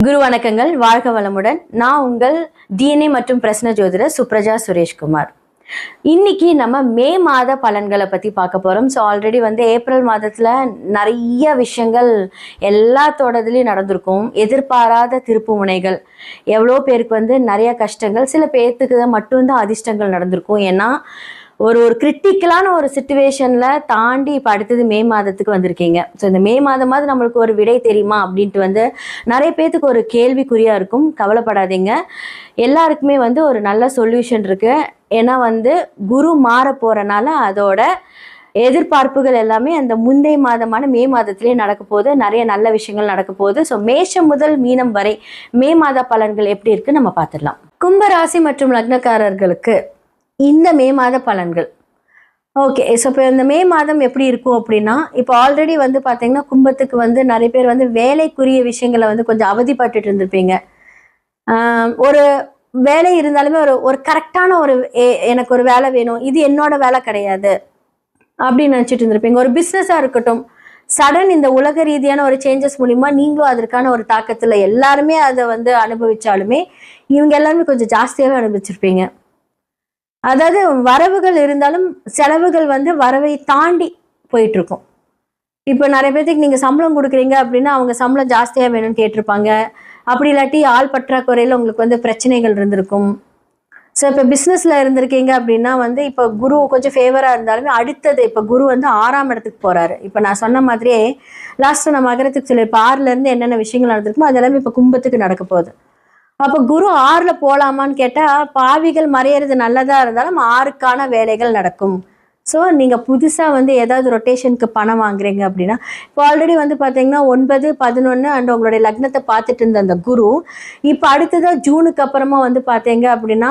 குரு வணக்கங்கள், வாழ்க வளமுடன். நான் உங்கள் டிஎன்ஏ மற்றும் பிரசன்ன ஜோதிடர் சுப்ரஜா சுரேஷ்குமார். இன்னைக்கு நம்ம மே மாத பலன்களை பற்றி பார்க்க போகிறோம். ஸோ ஆல்ரெடி ஏப்ரல் மாதத்தில் நிறைய விஷயங்கள் எல்லாத்தோடதுலேயும் நடந்திருக்கும். எதிர்பாராத திருப்பு முனைகள், எவ்வளோ பேருக்கு நிறைய கஷ்டங்கள், சில பேர்த்துக்கு மட்டும்தான் அதிர்ஷ்டங்கள் நடந்திருக்கும். ஏன்னா ஒரு கிரிட்டிக்கலான ஒரு சுச்சுவேஷனில் தாண்டி இப்போ அடுத்தது மே மாதத்துக்கு வந்திருக்கீங்க. ஸோ இந்த மே மாதமாவது நம்மளுக்கு ஒரு விடை தெரியுமா அப்படின்ட்டு நிறைய பேர்த்துக்கு ஒரு கேள்விக்குறியாக இருக்கும். கவலைப்படாதீங்க, எல்லாருக்குமே ஒரு நல்ல சொல்யூஷன் இருக்குது. ஏன்னா குரு மாற போகிறனால அதோட எதிர்பார்ப்புகள் எல்லாமே அந்த முந்தைய மாதமான மே மாதத்திலே நடக்க போகுது. நிறைய நல்ல விஷயங்கள் நடக்க போகுது. ஸோ மேஷம் முதல் மீனம் வரை மே மாத பலன்கள் எப்படி இருக்குன்னு நம்ம பார்த்துடலாம். கும்பராசி மற்றும் லக்னக்காரர்களுக்கு இந்த மே மாத பலன்கள் ஓகே. ஸோ இப்போ இந்த மே மாதம் எப்படி இருக்கும் அப்படின்னா, இப்போ ஆல்ரெடி பார்த்தீங்கன்னா கும்பத்துக்கு நிறைய பேர் வேலைக்குரிய விஷயங்களை கொஞ்சம் அவதிப்பட்டுட்டு இருந்திருப்பீங்க. ஒரு வேலை இருந்தாலுமே ஒரு கரெக்டான எனக்கு ஒரு வேலை வேணும், இது என்னோட வேலை கிடையாது அப்படின்னு நினச்சிட்டு இருந்திருப்பீங்க. ஒரு பிஸ்னஸாக இருக்கட்டும், சடன் இந்த உலக ரீதியான ஒரு சேஞ்சஸ் மூலிமா நீங்களும் அதற்கான ஒரு தாக்கத்தில் எல்லாருமே அதை அனுபவிச்சாலுமே இவங்க எல்லாருமே கொஞ்சம் ஜாஸ்தியாகவே அனுபவிச்சிருப்பீங்க. அதாவது வரவுகள் இருந்தாலும் செலவுகள் வரவை தாண்டி போயிட்டு இருக்கும். இப்போ நிறைய பேர்த்துக்கு நீங்கள் சம்பளம் கொடுக்குறீங்க அப்படின்னா அவங்க சம்பளம் ஜாஸ்தியாக வேணும்னு கேட்டிருப்பாங்க. அப்படி இல்லாட்டி ஆள் பற்றாக்குறையில் உங்களுக்கு பிரச்சனைகள் இருந்திருக்கும். ஸோ இப்போ பிஸ்னஸில் இருந்திருக்கீங்க அப்படின்னா இப்போ குரு கொஞ்சம் ஃபேவராக இருந்தாலுமே அடுத்தது இப்போ குரு 6ஆம் இடத்துக்கு போகிறாரு. இப்போ நான் சொன்ன மாதிரியே லாஸ்ட்டு நம்ம மகரத்துக்கு சொல்ல இப்போ 6லேருந்து என்னென்ன விஷயங்கள் நடந்திருக்குமோ அதெல்லாமே இப்போ கும்பத்துக்கு நடக்க போகுது. அப்போ குரு 6ல் போகலாமான்னு கேட்டால் பாவிகள் மறையிறது நல்லதாக இருந்தாலும் 6க்கான வேலைகள் நடக்கும். ஸோ நீங்கள் புதுசாக ஏதாவது ரொட்டேஷனுக்கு பணம் வாங்குறீங்க அப்படின்னா, இப்போ ஆல்ரெடி பார்த்தீங்கன்னா 9, 11 அண்ட் உங்களுடைய லக்னத்தை பார்த்துட்டு இருந்த அந்த குரு இப்போ அடுத்ததாக ஜூனுக்கு அப்புறமா பார்த்தீங்க அப்படின்னா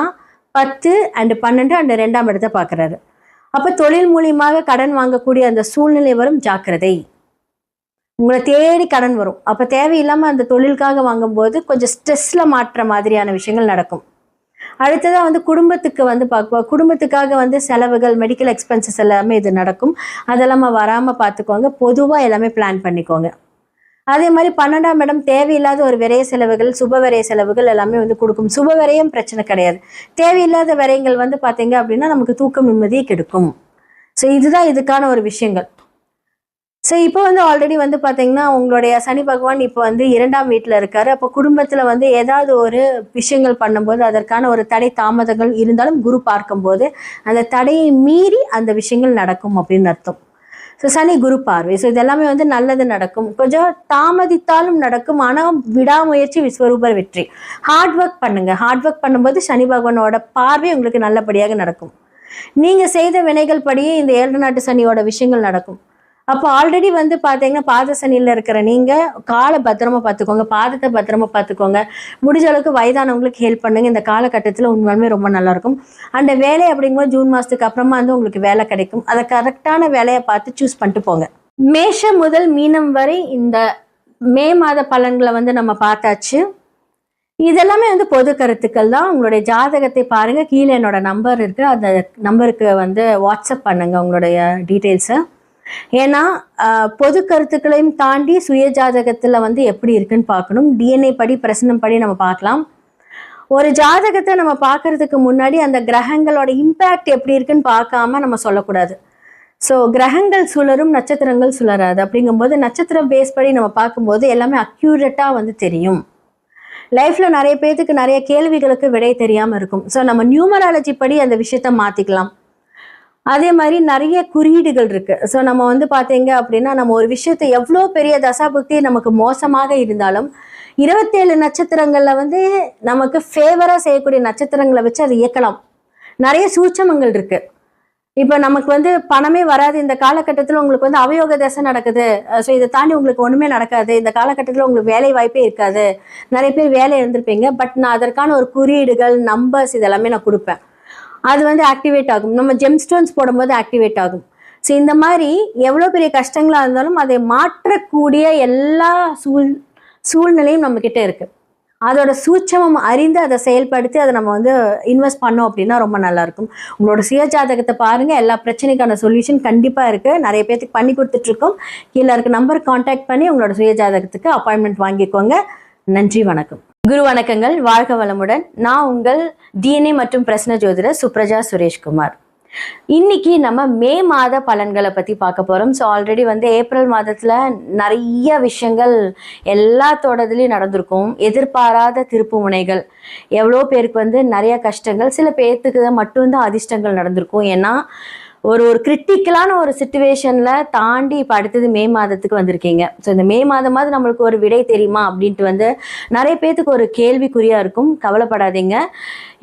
10 அண்ட் 12 அண்ட் 2ஆம் இடத்தை பார்க்குறாரு. அப்போ தொழில் மூலியமாக கடன் வாங்கக்கூடிய அந்த சூழ்நிலை வரும், ஜாக்கிரதை. உங்களை தேடி கடன் வரும். அப்போ தேவையில்லாமல் அந்த தொழிலுக்காக வாங்கும்போது கொஞ்சம் ஸ்ட்ரெஸ்ஸில் மாற்ற மாதிரியான விஷயங்கள் நடக்கும். அடுத்ததாக குடும்பத்துக்கு பார்ப்போம். குடும்பத்துக்காக செலவுகள், மெடிக்கல் எக்ஸ்பென்சஸ் எல்லாமே இது நடக்கும். அதெல்லாம் வராமல் பார்த்துக்கோங்க. பொதுவாக எல்லாமே பிளான் பண்ணிக்கோங்க. அதே மாதிரி 12ஆம் இடம் தேவையில்லாத ஒரு விரைய செலவுகள், சுப விரைய செலவுகள் எல்லாமே கொடுக்கும். சுப விரயம் பிரச்சனை கிடையாது. தேவையில்லாத விரயங்கள் பார்த்தீங்க அப்படின்னா நமக்கு தூக்கம் நிம்மதியை கெடுக்கும். ஸோ இதுதான் இதுக்கான ஒரு விஷயங்கள். ஸோ இப்போ ஆல்ரெடி பார்த்தீங்கன்னா உங்களுடைய சனி பகவான் இப்போ 2ஆம் வீட்டில் இருக்காரு. அப்போ குடும்பத்தில் ஏதாவது ஒரு விஷயங்கள் பண்ணும்போது அதற்கான ஒரு தடை தாமதங்கள் இருந்தாலும் குரு பார்க்கும்போது அந்த தடையை மீறி அந்த விஷயங்கள் நடக்கும் அப்படின்னு அர்த்தம். ஸோ சனி குரு பார்வை, ஸோ இதெல்லாமே நல்லது நடக்கும். கொஞ்சம் தாமதித்தாலும் நடக்கும். ஆனால் விடாமுயற்சி விஸ்வரூப வெற்றி. ஹார்ட் ஒர்க் பண்ணுங்க. ஹார்ட் ஒர்க் பண்ணும்போது சனி பகவானோட பார்வை உங்களுக்கு நல்லபடியாக நடக்கும். நீங்கள் செய்த வினைகள் படியே இந்த 7 நாட்டு சனியோட விஷயங்கள் நடக்கும். அப்போ ஆல்ரெடி பார்த்தீங்கன்னா பாத சனியில் இருக்கிற நீங்கள் காலை பத்திரமா பார்த்துக்கோங்க, பாதத்தை பத்திரமா பார்த்துக்கோங்க. முடிஞ்ச அளவுக்கு வயதானவங்களுக்கு ஹெல்ப் பண்ணுங்க. இந்த காலகட்டத்தில் உண்மையுமே ரொம்ப நல்லாயிருக்கும். அந்த வேலை அப்படிங்கும்போது ஜூன் மாதத்துக்கு அப்புறமா உங்களுக்கு வேலை கிடைக்கும். அதை கரெக்டான வேலையை பார்த்து சூஸ் பண்ணிட்டு போங்க. மேஷம் முதல் மீனம் வரை இந்த மே மாத பலன்களை நம்ம பார்த்தாச்சு. இதெல்லாமே பொது கருத்துக்கள் தான். உங்களுடைய ஜாதகத்தை பாருங்கள். கீழே என்னோட நம்பர் இருக்குது. அந்த நம்பருக்கு வாட்ஸ்அப் பண்ணுங்கள் உங்களுடைய டீட்டெயில்ஸை. ஏன்னா பொது கருத்துக்களையும் தாண்டி சுய ஜாதகத்தில் எப்படி இருக்குன்னு பார்க்கணும். டிஎன்ஏ படி, பிரசனம் படி நம்ம பார்க்கலாம். ஒரு ஜாதகத்தை நம்ம பார்க்கறதுக்கு முன்னாடி அந்த கிரகங்களோட இம்பேக்ட் எப்படி இருக்குன்னு பார்க்காம நம்ம சொல்லக்கூடாது. ஸோ கிரகங்கள் சுழரும், நட்சத்திரங்கள் சுழராது. அப்படிங்கும்போது நட்சத்திரம் பேஸ் படி நம்ம பார்க்கும்போது எல்லாமே அக்யூரேட்டாக தெரியும். லைஃப்பில் நிறைய பேர்த்துக்கு நிறைய கேள்விகளுக்கு விடை தெரியாமல் இருக்கும். ஸோ நம்ம நியூமராலஜி படி அந்த விஷயத்த மாற்றிக்கலாம். அதே மாதிரி நிறைய குறியீடுகள் இருக்குது. ஸோ நம்ம பார்த்தீங்க அப்படின்னா நம்ம ஒரு விஷயத்தை எவ்வளோ பெரிய தசாபுக்தி நமக்கு மோசமாக இருந்தாலும் 27 நட்சத்திரங்களில் நமக்கு ஃபேவராக செய்யக்கூடிய நட்சத்திரங்களை வச்சு அதை இயக்கலாம். நிறைய சூட்சமங்கள் இருக்குது. இப்போ நமக்கு பணமே வராது, இந்த காலகட்டத்தில் உங்களுக்கு அவயோக தசை நடக்குது, ஸோ இதை தாண்டி உங்களுக்கு ஒன்றுமே நடக்காது, இந்த காலகட்டத்தில் உங்களுக்கு வேலை வாய்ப்பே இருக்காது, நிறைய பேர் வேலை இருந்திருப்பீங்க. பட் நான் அதற்கான ஒரு குறியீடுகள், நம்பர்ஸ் இதெல்லாமே நான் கொடுப்பேன். அது ஆக்டிவேட் ஆகும். நம்ம ஜெம்ஸ்டோன்ஸ் போடும்போது ஆக்டிவேட் ஆகும். ஸோ இந்த மாதிரி எவ்வளோ பெரிய கஷ்டங்களாக இருந்தாலும் அதை மாற்றக்கூடிய எல்லா சூழ்நிலையும் நம்மக்கிட்ட இருக்குது. அதோட சூட்சமம் அறிந்து அதை செயல்படுத்தி அதை நம்ம இன்வெஸ்ட் பண்ணோம் அப்படின்னா ரொம்ப நல்லாயிருக்கும். உங்களோட சுய ஜாதகத்தை பாருங்கள். எல்லா பிரச்சனைக்கான சொல்யூஷன் கண்டிப்பாக இருக்குது. நிறைய பேர்த்துக்கு பண்ணி கொடுத்துட்ருக்கோம். கீழே இருக்க நம்பர் கான்டாக்ட் பண்ணி உங்களோட சுய ஜாதகத்துக்கு அப்பாயின்மெண்ட் வாங்கிக்கோங்க. நன்றி, வணக்கம். குரு வணக்கங்கள், வாழ்க வளமுடன். நான் உங்கள் டிஎன்ஏ மற்றும் பிரசன்ன ஜோதிடர் சுப்ரஜா சுரேஷ்குமார். இன்னைக்கு நம்ம மே மாத பலன்களை பத்தி பார்க்க போறோம். ஸோ ஆல்ரெடி வந்து ஏப்ரல் மாதத்துல நிறைய விஷயங்கள் எல்லாத்தோடதுலயும் நடந்திருக்கும். எதிர்பாராத திருப்பு முனைகள், எவ்வளோ பேருக்கு வந்து நிறைய கஷ்டங்கள், சில பேர்த்துக்கு மட்டும்தான் அதிர்ஷ்டங்கள் நடந்திருக்கும். ஏன்னா ஒரு கிரிட்டிக்கலான ஒரு சுச்சுவேஷன்ல தாண்டி இப்போ அடுத்தது மே மாதத்துக்கு வந்திருக்கீங்க. ஸோ இந்த மே மாதமாவது நம்மளுக்கு ஒரு விடை தெரியுமா அப்படின்ட்டு வந்து நிறைய பேர்த்துக்கு ஒரு கேள்விக்குறியா இருக்கும். கவலைப்படாதீங்க,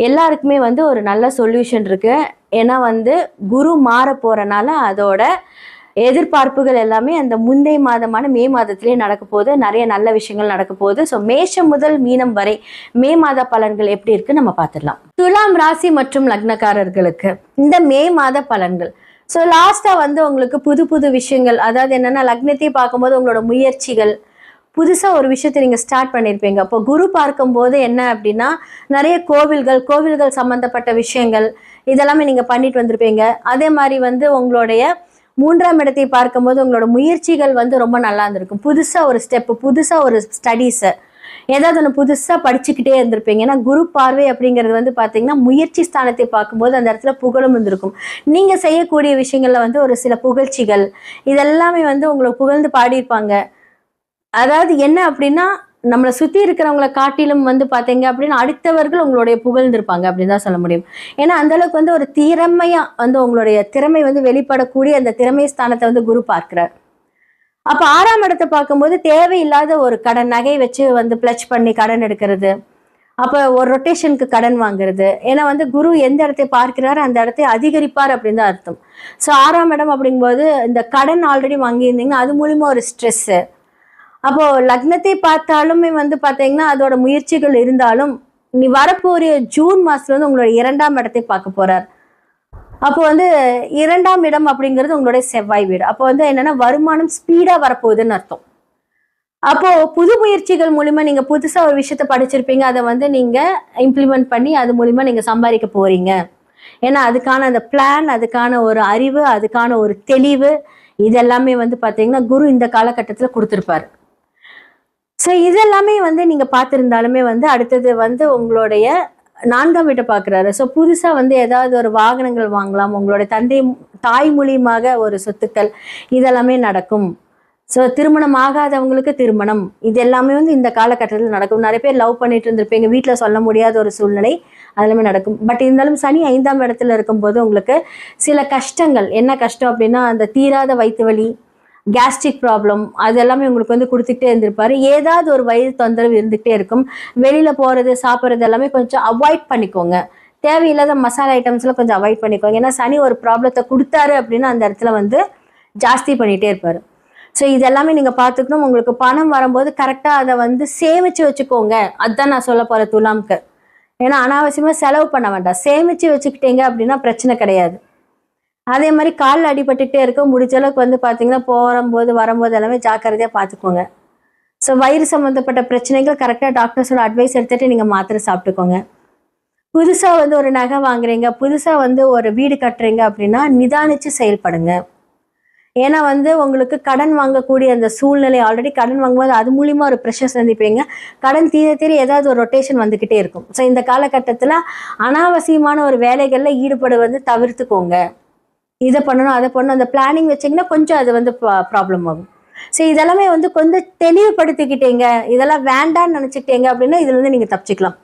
எல்லாருக்குமே வந்து ஒரு நல்ல சொல்யூஷன் இருக்கு. ஏன்னா வந்து குரு மாற போறனால அதோட எதிர்பார்ப்புகள் எல்லாமே அந்த முந்தைய மாதமான மே மாதத்திலே நடக்க போகுது. நிறைய நல்ல விஷயங்கள் நடக்க போகுது. ஸோ மேஷம் முதல் மீனம் வரை மே மாத பலன்கள் எப்படி இருக்கு நம்ம பார்த்துடலாம். துலாம் ராசி மற்றும் லக்னக்காரர்களுக்கு இந்த மே மாத பலன்கள். ஸோ லாஸ்டா வந்து உங்களுக்கு புது புது விஷயங்கள், அதாவது என்னன்னா லக்னத்தை பார்க்கும்போது உங்களோட முயற்சிகள் புதுசாக ஒரு விஷயத்தை நீங்கள் ஸ்டார்ட் பண்ணியிருப்பீங்க. அப்போ குரு பார்க்கும்போது என்ன அப்படின்னா நிறைய கோவில்கள் சம்மந்தப்பட்ட விஷயங்கள் இதெல்லாமே நீங்கள் பண்ணிட்டு வந்திருப்பீங்க. அதே மாதிரி வந்து உங்களுடைய 3ஆம் இடத்தை பார்க்கும்போது உங்களோட முயற்சிகள் வந்து ரொம்ப நல்லா இருந்திருக்கும். புதுசாக ஒரு ஸ்டெப்பு, புதுசாக ஒரு ஸ்டடீஸை ஏதாவது ஒன்று புதுசாக படிச்சுக்கிட்டே இருந்திருப்பீங்க. ஏன்னா குரு பார்வை அப்படிங்கிறது வந்து பார்த்தீங்கன்னா முயற்சி ஸ்தானத்தை பார்க்கும்போது அந்த இடத்துல புகழும் இருந்திருக்கும். நீங்கள் செய்யக்கூடிய விஷயங்களில் வந்து ஒரு சில புகழ்ச்சிகள் இதெல்லாமே வந்து உங்களை புகழ்ந்து பாடியிருப்பாங்க. அதாவது என்ன அப்படின்னா நம்மளை சுற்றி இருக்கிறவங்களை காட்டிலும் வந்து பார்த்தீங்க அப்படின்னா அடுத்தவர்கள் உங்களுடைய புகழ்ந்திருப்பாங்க அப்படின்னு தான் சொல்ல முடியும். ஏன்னா அந்தளவுக்கு வந்து ஒரு திறமையாக வந்து உங்களுடைய திறமை வந்து வெளிப்படக்கூடிய அந்த திறமை ஸ்தானத்தை வந்து குரு பார்க்கிறார். அப்போ 6ஆம் இடத்தை பார்க்கும்போது தேவையில்லாத ஒரு கடன், நகை வச்சு வந்து பிளச் பண்ணி கடன் எடுக்கிறது, அப்போ ஒரு ரொட்டேஷனுக்கு கடன் வாங்குறது. ஏன்னா வந்து குரு எந்த இடத்தை பார்க்கிறாரோ அந்த இடத்தை அதிகரிப்பார் அப்படின்னு தான் அர்த்தம். ஸோ 6ஆம் இடம் அப்படிங்கும்போது இந்த கடன் ஆல்ரெடி வாங்கியிருந்தீங்கன்னா அது மூலிமா ஒரு ஸ்ட்ரெஸ்ஸு. அப்போ லக்னத்தை பார்த்தாலுமே வந்து பார்த்தீங்கன்னா அதோட முயற்சிகள் இருந்தாலும் நீ வரப்போற ஜூன் மாசத்துல வந்து உங்களோட 2ஆம் இடத்தை பார்க்க போறார். அப்போ வந்து 2ஆம் இடம் அப்படிங்கிறது உங்களுடைய செவ்வாய் வீடு. அப்போ வந்து என்னன்னா வருமானம் ஸ்பீடா வரப்போகுதுன்னு அர்த்தம். அப்போ புது முயற்சிகள் மூலிமா நீங்க புதுசா ஒரு விஷயத்த படிச்சிருப்பீங்க, அதை வந்து நீங்க இம்ப்ளிமெண்ட் பண்ணி அது மூலிமா நீங்க சம்பாதிக்க போறீங்க. ஏன்னா அதுக்கான அந்த பிளான், அதுக்கான ஒரு அறிவு, அதுக்கான ஒரு தெளிவு இதெல்லாமே வந்து பார்த்தீங்கன்னா குரு இந்த காலகட்டத்தில் கொடுத்துருப்பாரு. ஸோ இதெல்லாமே வந்து நீங்கள் பார்த்துருந்தாலுமே வந்து அடுத்தது வந்து உங்களுடைய 4ஆம் வீட்டை பார்க்குறாரு. ஸோ புதுசாக வந்து ஏதாவது ஒரு வாகனங்கள் வாங்கலாம், உங்களுடைய தாய் மூலியமாக ஒரு சொத்துக்கள் இதெல்லாமே நடக்கும். ஸோ திருமணம் ஆகாதவங்களுக்கு திருமணம் இது எல்லாமே வந்து இந்த காலகட்டத்தில் நடக்கும். நிறைய பேர் லவ் பண்ணிட்டு இருந்திருப்பீங்க, வீட்டில் சொல்ல முடியாத ஒரு சூழ்நிலை அதெல்லாமே நடக்கும். பட் இருந்தாலும் சனி 5ஆம் இடத்துல இருக்கும்போது உங்களுக்கு சில கஷ்டங்கள், என்ன கஷ்டம் அப்படின்னா அந்த தீராத வயிற்று வலி, கேஸ்ட்ரிக் ப்ராப்ளம் அது எல்லாமே உங்களுக்கு வந்து கொடுத்துக்கிட்டே இருந்திருப்பாரு. ஏதாவது ஒரு வயிறு தொந்தரவு இருந்துகிட்டே இருக்கும். வெளியில போறது சாப்பிட்றது எல்லாமே கொஞ்சம் அவாய்ட் பண்ணிக்கோங்க. தேவையில்லாத மசாலா ஐட்டம்ஸ்லாம் கொஞ்சம் அவாய்ட் பண்ணிக்கோங்க. ஏன்னா சனி ஒரு ப்ராப்ளத்தை கொடுத்தாரு அப்படின்னா அந்த இடத்துல வந்து ஜாஸ்தி பண்ணிகிட்டே இருப்பாரு. ஸோ இதெல்லாமே நீங்கள் பார்த்துக்கணும். உங்களுக்கு பணம் வரும்போது கரெக்டாக அதை வந்து சேமித்து வச்சுக்கோங்க. அதுதான் நான் சொல்ல போகிறேன் துலாம்க்கு. ஏன்னா அனாவசியமாக செலவு பண்ண வேண்டாம். சேமித்து வச்சுக்கிட்டீங்க அப்படின்னா பிரச்சனை கிடையாது. அதே மாதிரி காலில் அடிபட்டுக்கிட்டே இருக்க முடிஞ்ச அளவுக்கு வந்து பார்த்தீங்கன்னா போகும்போது வரும்போது எல்லாமே ஜாக்கிரதையாக பார்த்துக்கோங்க. ஸோ வயிறு சம்மந்தப்பட்ட பிரச்சனைகள் கரெக்டாக டாக்டர்ஸோட அட்வைஸ் எடுத்துகிட்டு நீங்கள் மாத்திரை சாப்பிட்டுக்கோங்க. புதுசாக வந்து ஒரு நகை வாங்குறீங்க, புதுசாக வந்து ஒரு வீடு கட்டுறீங்க அப்படின்னா நிதானித்து செயல்படுங்க. ஏன்னா வந்து உங்களுக்கு கடன் வாங்கக்கூடிய அந்த சூழ்நிலை, ஆல்ரெடி கடன் வாங்கும்போது அது மூலிமா ஒரு ப்ரெஷர் சந்திப்பீங்க. கடன் தீர ஏதாவது ஒரு ரொட்டேஷன் வந்துக்கிட்டே இருக்கும். ஸோ இந்த காலகட்டத்தில் அனாவசியமான ஒரு வேலைகளில் ஈடுபடுவது தவிர்த்துக்கோங்க. இதை பண்ணணும் அதை பண்ணணும் அந்த பிளானிங் வச்சிங்கன்னா கொஞ்சம் அது வந்து ப்ராப்ளம் ஆகும். ஸோ இதெல்லாமே வந்து கொஞ்சம் தெளிவுபடுத்திக்கிட்டீங்க, இதெல்லாம் வேண்டான்னு நினச்சிக்கிட்டீங்க அப்படின்னா இதுலேருந்து நீங்கள் தப்பிச்சிக்கலாம்.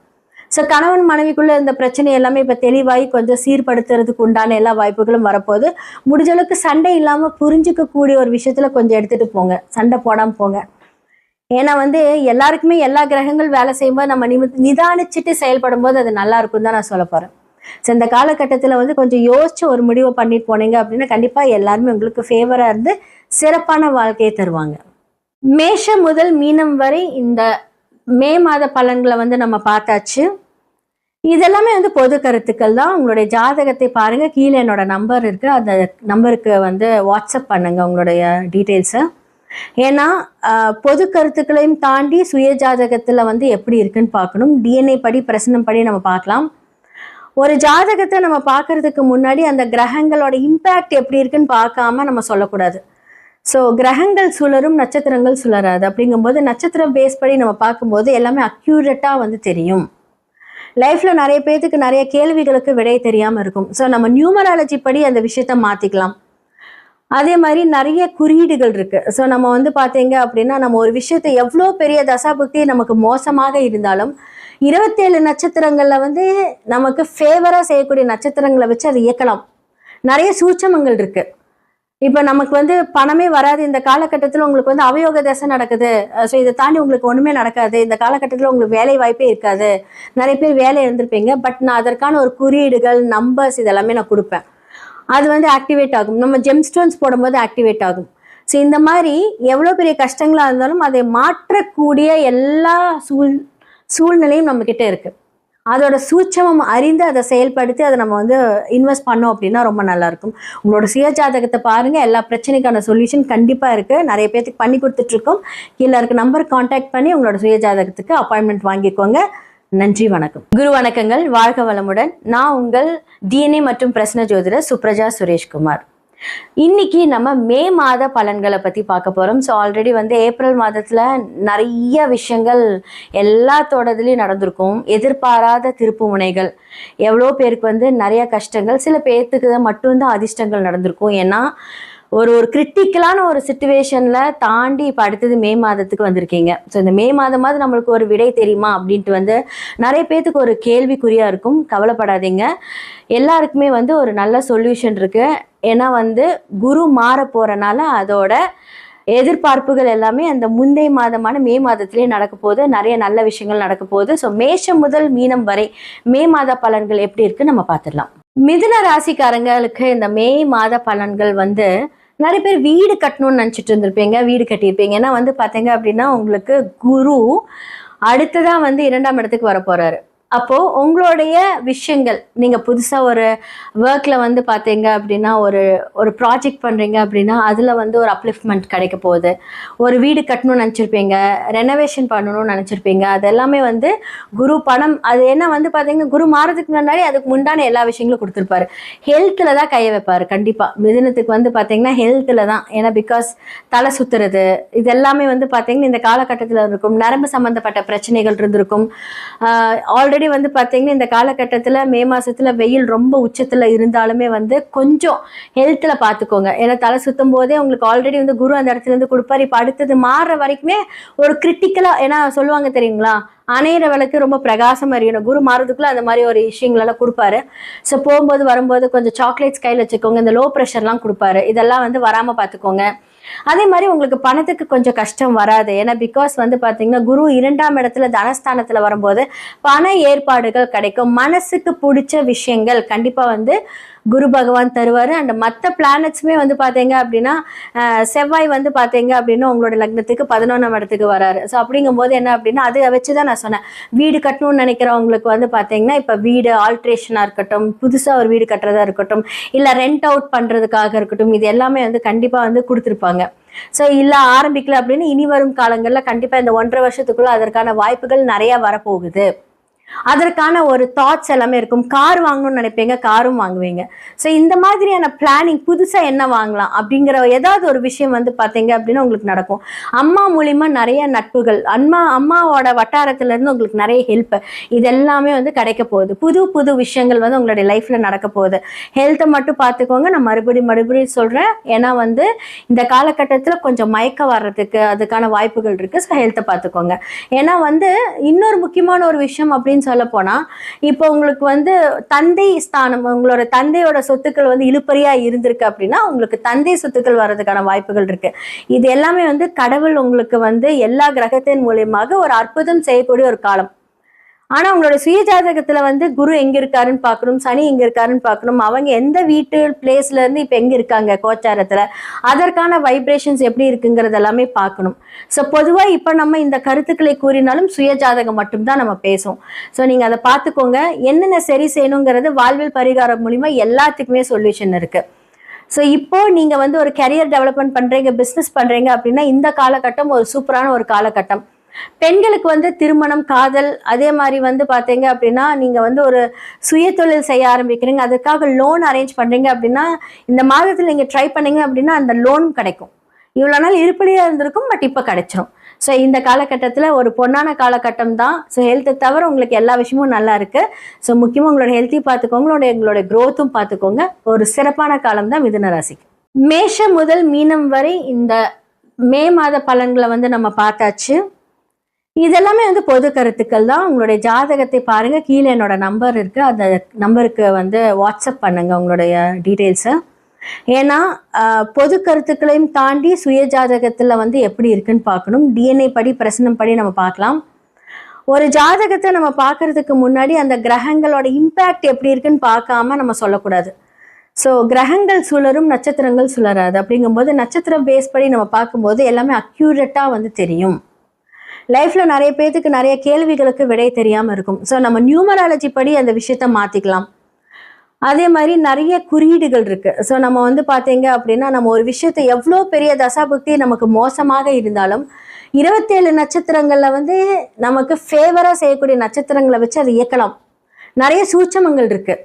ஸோ கணவன் மனைவிக்குள்ளே இந்த பிரச்சனை எல்லாமே இப்போ தெளிவாகி கொஞ்சம் சீர்படுத்துறதுக்கு உண்டான எல்லா வாய்ப்புகளும் வரப்போகுது. முடிஞ்ச அளவுக்கு சண்டை இல்லாமல் புரிஞ்சிக்கக்கூடிய ஒரு விஷயத்தில் கொஞ்சம் எடுத்துகிட்டு போங்க, சண்டை போடாமல் போங்க. ஏன்னா வந்து எல்லாருக்குமே எல்லா கிரகங்கள் வேலை செய்யும்போது நம்ம நிதானிச்சுட்டு செயல்படும் போது அது நல்லா இருக்கும் தான் நான் சொல்ல போகிறேன். ஸோ இந்த காலகட்டத்தில் வந்து கொஞ்சம் யோசிச்சு ஒரு முடிவை பண்ணிட்டு போனீங்க அப்படின்னா கண்டிப்பாக எல்லாருமே உங்களுக்கு ஃபேவராக இருந்து சிறப்பான வாழ்க்கையை தருவாங்க. மேஷம் முதல் மீனம் வரை இந்த மே மாத பலன்களை வந்து நம்ம பார்த்தாச்சு. இதெல்லாமே வந்து பொது கருத்துக்கள் தான். உங்களுடைய ஜாதகத்தை பாருங்க, கீழே என்னோட நம்பர் இருக்கு, அந்த நம்பருக்கு வந்து வாட்ஸ்அப் பண்ணுங்க உங்களுடைய டீட்டெயில்ஸை. ஏன்னா பொது கருத்துக்களையும் தாண்டி சுய ஜாதகத்தில் வந்து எப்படி இருக்குன்னு பார்க்கணும். டிஎன்ஏ படி பிரசனம் படி நம்ம பார்க்கலாம். ஒரு ஜாதகத்தை நம்ம பார்க்கறதுக்கு முன்னாடி அந்த கிரகங்களோட இம்பேக்ட் எப்படி இருக்குன்னு பார்க்காம நம்ம சொல்லக்கூடாது. ஸோ கிரகங்கள் சுழரும், நட்சத்திரங்கள் சுழராது. அப்படிங்கும்போது நட்சத்திரம் பேஸ் படி நம்ம பார்க்கும்போது எல்லாமே அக்யூரேட்டாக வந்து தெரியும். லைஃப்பில் நிறைய பேர்த்துக்கு நிறைய கேள்விகளுக்கு விடை தெரியாமல் இருக்கும். ஸோ நம்ம நியூமராலஜி படி அந்த விஷயத்த மாற்றிக்கலாம். அதே மாதிரி நிறைய குறியீடுகள் இருக்குது. ஸோ நம்ம வந்து பார்த்தீங்க அப்படின்னா நம்ம ஒரு விஷயத்தை எவ்வளோ பெரிய தசாபுக்தி நமக்கு மோசமாக இருந்தாலும் 27 நட்சத்திரங்களில் வந்து நமக்கு ஃபேவராக செய்யக்கூடிய நட்சத்திரங்களை வச்சு அதை இயக்கலாம். நிறைய சூட்சமங்கள் இருக்குது. இப்போ நமக்கு வந்து பணமே வராது, இந்த காலகட்டத்தில் உங்களுக்கு வந்து அவயோக தசை நடக்குது, ஸோ இதை தாண்டி உங்களுக்கு ஒன்றுமே நடக்காது, இந்த காலகட்டத்தில் உங்களுக்கு வேலை வாய்ப்பே இருக்காது, நிறைய பேர் வேலை இருந்திருப்பீங்க. பட் நான் அதற்கான ஒரு குறியீடுகள், நம்பர்ஸ் இதெல்லாமே நான் கொடுப்பேன். அது வந்து ஆக்டிவேட் ஆகும். நம்ம ஜெம்ஸ்டோன்ஸ் போடும்போது ஆக்டிவேட் ஆகும். ஸோ இந்த மாதிரி எவ்வளோ பெரிய கஷ்டங்களாக இருந்தாலும் அதை மாற்றக்கூடிய எல்லா சூழ்நிலையும் நம்மக்கிட்ட இருக்குது. அதோட சூட்சமம் அறிந்து அதை செயல்படுத்தி அதை நம்ம வந்து இன்வெஸ்ட் பண்ணோம் அப்படின்னா ரொம்ப நல்லாயிருக்கும். உங்களோட சுய ஜாதகத்தை பாருங்கள், எல்லா பிரச்சனைக்கான சொல்யூஷன் கண்டிப்பாக இருக்குது. நிறைய பேருக்கு பண்ணி கொடுத்துட்ருக்கோம். கீழே இருக்க நம்பர் கான்டாக்ட் பண்ணி உங்களோட சுய ஜாதகத்துக்கு அப்பாயின்மெண்ட் வாங்கிக்கோங்க. நன்றி, வணக்கம். குரு வணக்கங்கள். வாழ்க வளமுடன். நான் உங்கள் டிஎன்ஏ மற்றும் பிரசன்ன ஜோதிடர் சுப்ரஜா சுரேஷ்குமார். இன்னைக்கு நம்ம மே மாத பலன்களை பற்றி பார்க்க போகிறோம். ஸோ ஆல்ரெடி வந்து ஏப்ரல் மாதத்தில் நிறைய விஷயங்கள் எல்லாத்தோடதுலேயும் நடந்திருக்கும். எதிர்பாராத திருப்பு முனைகள், எவ்வளோ பேருக்கு வந்து நிறைய கஷ்டங்கள், சில பேர்த்துக்கு மட்டும்தான் அதிர்ஷ்டங்கள் நடந்திருக்கும். ஏன்னா ஒரு கிரிட்டிக்கலான ஒரு சிச்சுவேஷனில் தாண்டி இப்போ அடுத்தது மே மாதத்துக்கு வந்திருக்கீங்க. ஸோ இந்த மே மாதமாவது நம்மளுக்கு ஒரு விடை தெரியுமா அப்படின்ட்டு வந்து நிறைய பேர்த்துக்கு ஒரு கேள்விக்குறியாக இருக்கும். கவலைப்படாதீங்க, எல்லாருக்குமே வந்து ஒரு நல்ல சொல்யூஷன் இருக்குது. ஏன்னா வந்து குரு மாற போகிறனால அதோட எதிர்பார்ப்புகள் எல்லாமே அந்த முந்தைய மாதமான மே மாதத்திலே நடக்க போகுது. நிறைய நல்ல விஷயங்கள் நடக்க போகுது. ஸோ மேஷம் முதல் மீனம் வரை மே மாத பலன்கள் எப்படி இருக்குன்னு நம்ம பார்த்துடலாம். மிதுன ராசிக்காரங்களுக்கு இந்த மே மாத பலன்கள் வந்து நிறைய பேர் வீடு கட்டணும்னு நினச்சிட்டு இருந்திருப்பீங்க, வீடு கட்டியிருப்பீங்க. ஏன்னா வந்து பார்த்தீங்க அப்படின்னா உங்களுக்கு குரு அடுத்ததான் வந்து 2ஆம் இடத்துக்கு வர போகிறாரு. அப்போது உங்களுடைய விஷயங்கள், நீங்கள் புதுசாக ஒரு ஒர்க்கில் வந்து பார்த்தீங்க அப்படின்னா ஒரு ப்ராஜெக்ட் பண்ணுறீங்க அப்படின்னா அதில் வந்து ஒரு அப்லிஃப்ட்மெண்ட் கிடைக்க போகுது. ஒரு வீடு கட்டணும்னு நினச்சிருப்பீங்க, ரெனோவேஷன் பண்ணணும்னு நினச்சிருப்பீங்க. அது எல்லாமே வந்து குரு பணம், அது என்ன வந்து பார்த்தீங்கன்னா குரு மாறதுக்கு முன்னாடி அதுக்கு முன்னாடி எல்லா விஷயங்களும் கொடுத்துருப்பாரு. ஹெல்த்தில் தான் கையை வைப்பார் கண்டிப்பாக. மிதுனத்துக்கு வந்து பார்த்தீங்கன்னா ஹெல்த்தில் தான். ஏன்னா பிகாஸ் தலை சுற்றுறது இது எல்லாமே வந்து பார்த்தீங்கன்னா இந்த காலகட்டத்தில் இருக்கும். நரம்பு சம்மந்தப்பட்ட பிரச்சனைகள் இருந்திருக்கும். ஆல்ரெடி வந்து பார்த்தீங்கன்னா இந்த காலகட்டத்தில் மே மாதத்தில் வெயில் ரொம்ப உச்சத்தில் இருந்தாலுமே வந்து கொஞ்சம் ஹெல்த்தில் பார்த்துக்கோங்க. ஏன்னா தலை சுற்றும் போதே உங்களுக்கு ஆல்ரெடி வந்து குரு அந்த இடத்துல இருந்து கொடுப்பாரு. இப்போ அடுத்தது மாறுற வரைக்குமே ஒரு கிரிட்டிக்கலாக, ஏன்னா சொல்லுவாங்க தெரியுங்களா, அணையிற விளக்கு ரொம்ப பிரகாசம் அறியணும். குரு மாறதுக்குள்ள அந்த மாதிரி ஒரு விஷயங்களெல்லாம் கொடுப்பாரு. ஸோ போகும்போது வரும்போது கொஞ்சம் சாக்லேட்ஸ் கையில் வச்சுக்கோங்க. இந்த லோ ப்ரெஷர்லாம் கொடுப்பாரு. இதெல்லாம் வந்து வராமல் பார்த்துக்கோங்க. அதே மாதிரி உங்களுக்கு பணத்துக்கு கொஞ்சம் கஷ்டம் வராது. ஏன்னா பிகாஸ் வந்து பார்த்தீங்கன்னா குரு 2ஆம் இடத்துல தனஸ்தானத்தில் வரும்போது பண ஏற்பாடுகள் கிடைக்கும். மனசுக்கு பிடிச்ச விஷயங்கள் கண்டிப்பாக வந்து குரு பகவான் தருவார். அண்ட் மற்ற பிளானட்ஸுமே வந்து பார்த்தீங்க அப்படின்னா செவ்வாய் வந்து பார்த்தீங்க அப்படின்னா உங்களோட லக்னத்துக்கு 11ஆம் இடத்துக்கு வராரு. ஸோ அப்படிங்கும்போது என்ன அப்படின்னா அதை வச்சு தான் நான் சொன்னேன், வீடு கட்டணும்னு நினைக்கிறவங்களுக்கு வந்து பார்த்தீங்கன்னா இப்போ வீடு ஆல்ட்ரேஷனாக இருக்கட்டும், புதுசாக ஒரு வீடு கட்டுறதா இருக்கட்டும், இல்லை ரெண்ட் அவுட் பண்ணுறதுக்காக இருக்கட்டும், இது எல்லாமே வந்து கண்டிப்பாக வந்து கொடுத்துருப்பாங்க. ஸோ இல்லை ஆரம்பிக்கல அப்படின்னு இனி வரும் காலங்களில் கண்டிப்பாக இந்த 1.5 வருஷத்துக்குள்ள அதற்கான வாய்ப்புகள் நிறையா வரப்போகுது. அதற்கான ஒரு தாட்ஸ் எல்லாமே இருக்கும். கார் வாங்கணும்னு நினைப்பீங்க, காரும் வாங்குவீங்க. ஸோ இந்த மாதிரியான பிளானிங், புதுசாக என்ன வாங்கலாம் அப்படிங்கிற ஏதாவது ஒரு விஷயம் வந்து பார்த்தீங்க அப்படின்னா உங்களுக்கு நடக்கும். அம்மா மூலிமா நிறைய நட்புகள், அம்மாவோட வட்டாரத்திலேருந்து உங்களுக்கு நிறைய ஹெல்ப், இது எல்லாமே வந்து கிடைக்க போகுது. புது விஷயங்கள் வந்து உங்களுடைய லைஃப்பில் நடக்க போகுது. ஹெல்த்தை மட்டும் பார்த்துக்கோங்க. நான் மறுபடியும் சொல்கிறேன். ஏன்னா வந்து இந்த காலகட்டத்தில் கொஞ்சம் மயக்கம் வர்றதுக்கு அதுக்கான வாய்ப்புகள் இருக்குது. ஸோ ஹெல்த்தை பார்த்துக்கோங்க. ஏன்னா வந்து இன்னொரு முக்கியமான ஒரு விஷயம் அப்படின்னு சொல்ல போனா, இப்போ உங்களுக்கு வந்து தந்தை ஸ்தானம், உங்களோட தந்தையோட சொத்துக்கள் வந்து இழுபறியா இருந்திருக்கு அப்படின்னா உங்களுக்கு தந்தை சொத்துக்கள் வர்றதுக்கான வாய்ப்புகள் இருக்கு. இது எல்லாமே வந்து கடவுள் உங்களுக்கு வந்து எல்லா கிரகத்தின் மூலியமாக ஒரு அற்புதம் செய்யக்கூடிய ஒரு காலம். ஆனா உங்களோட சுய ஜாதகத்துல வந்து குரு எங்க இருக்காருன்னு பார்க்கணும், சனி எங்க இருக்காருன்னு பார்க்கணும், அவங்க எந்த வீட்டு பிளேஸ்ல இருந்து இப்ப எங்க இருக்காங்க கோச்சாரத்துல, அதற்கான வைப்ரேஷன்ஸ் எப்படி இருக்குங்கிறது எல்லாமே பார்க்கணும். ஸோ பொதுவா இப்ப நம்ம இந்த கருத்துக்களை கூறினாலும் சுய ஜாதகம் மட்டும்தான் நம்ம பேசுவோம். ஸோ நீங்க அதை பார்த்துக்கோங்க. என்னென்ன சரி செய்யணுங்கிறது வாழ்வில் பரிகாரம் மூலியமா எல்லாத்துக்குமே சொல்யூஷன் இருக்கு. ஸோ இப்போ நீங்க வந்து ஒரு கரியர் டெவலப்மெண்ட் பண்றீங்க, பிஸ்னஸ் பண்றீங்க அப்படின்னா இந்த காலகட்டம் ஒரு சூப்பரான ஒரு காலகட்டம். பெண்களுக்கு வந்து திருமணம், காதல், அதே மாதிரி வந்து பார்த்தீங்க அப்படின்னா நீங்கள் வந்து ஒரு சுய தொழில் செய்ய ஆரம்பிக்கிறீங்க, அதுக்காக லோன் அரேஞ்ச் பண்ணுறீங்க அப்படின்னா இந்த மாதத்தில் நீங்கள் ட்ரை பண்ணீங்க அப்படின்னா அந்த லோன் கிடைக்கும். இவ்வளோ நாள் இருப்படியாக இருந்திருக்கும், பட் இப்போ கிடைச்சிரும். ஸோ இந்த காலகட்டத்தில் ஒரு பொன்னான காலகட்டம் தான். ஸோ ஹெல்த்தை தவிர உங்களுக்கு எல்லா விஷயமும் நல்லா இருக்குது. ஸோ முக்கியமாக உங்களோட ஹெல்த்தையும் பார்த்துக்கோங்க, எங்களோட க்ரோத்தும் பார்த்துக்கோங்க. ஒரு சிறப்பான காலம் தான் மிதுன ராசிக்கு. மேஷம் முதல் மீனம் வரை இந்த மே மாத பலன்களை வந்து நம்ம பார்த்தாச்சு. இதெல்லாமே வந்து பொது கருத்துக்கள் தான். உங்களுடைய ஜாதகத்தை பாருங்க, கீழே என்னோட நம்பர் இருக்கு, அந்த நம்பருக்கு வந்து வாட்ஸ்அப் பண்ணுங்க உங்களுடைய டீட்டெயில்ஸை. ஏன்னா பொது கருத்துக்களையும் தாண்டி சுய ஜாதகத்துல வந்து எப்படி இருக்குன்னு பார்க்கணும். டிஎன்ஏ படி பிரசனம் படி நம்ம பார்க்கலாம். ஒரு ஜாதகத்தை நம்ம பார்க்கறதுக்கு முன்னாடி அந்த கிரகங்களோட இம்பேக்ட் எப்படி இருக்குன்னு பார்க்காம நம்ம சொல்லக்கூடாது. ஸோ கிரகங்கள் சுழரும், நட்சத்திரங்கள் சுழராது. அப்படிங்கும்போது நட்சத்திரம் பேஸ் படி நம்ம பார்க்கும்போது எல்லாமே அக்யூரேட்டாக வந்து தெரியும். லைஃப்ல நிறைய பேருக்கு நிறைய கேள்விகளுக்கு விடை தெரியாமல் இருக்கும். ஸோ நம்ம நியூமராலஜி படி அந்த விஷயத்த மாற்றிக்கலாம். அதே மாதிரி நிறைய குறியீடுகள் இருக்கு. ஸோ நம்ம வந்து பார்த்தீங்க அப்படின்னா, நம்ம ஒரு விஷயத்தை எவ்வளோ பெரிய தசாபுக்தி நமக்கு மோசமாக இருந்தாலும் 27 நட்சத்திரங்கள்ல வந்து நமக்கு ஃபேவராக செய்யக்கூடிய நட்சத்திரங்களை வச்சு அதை இயக்கலாம். நிறைய சூட்சமங்கள் இருக்கு.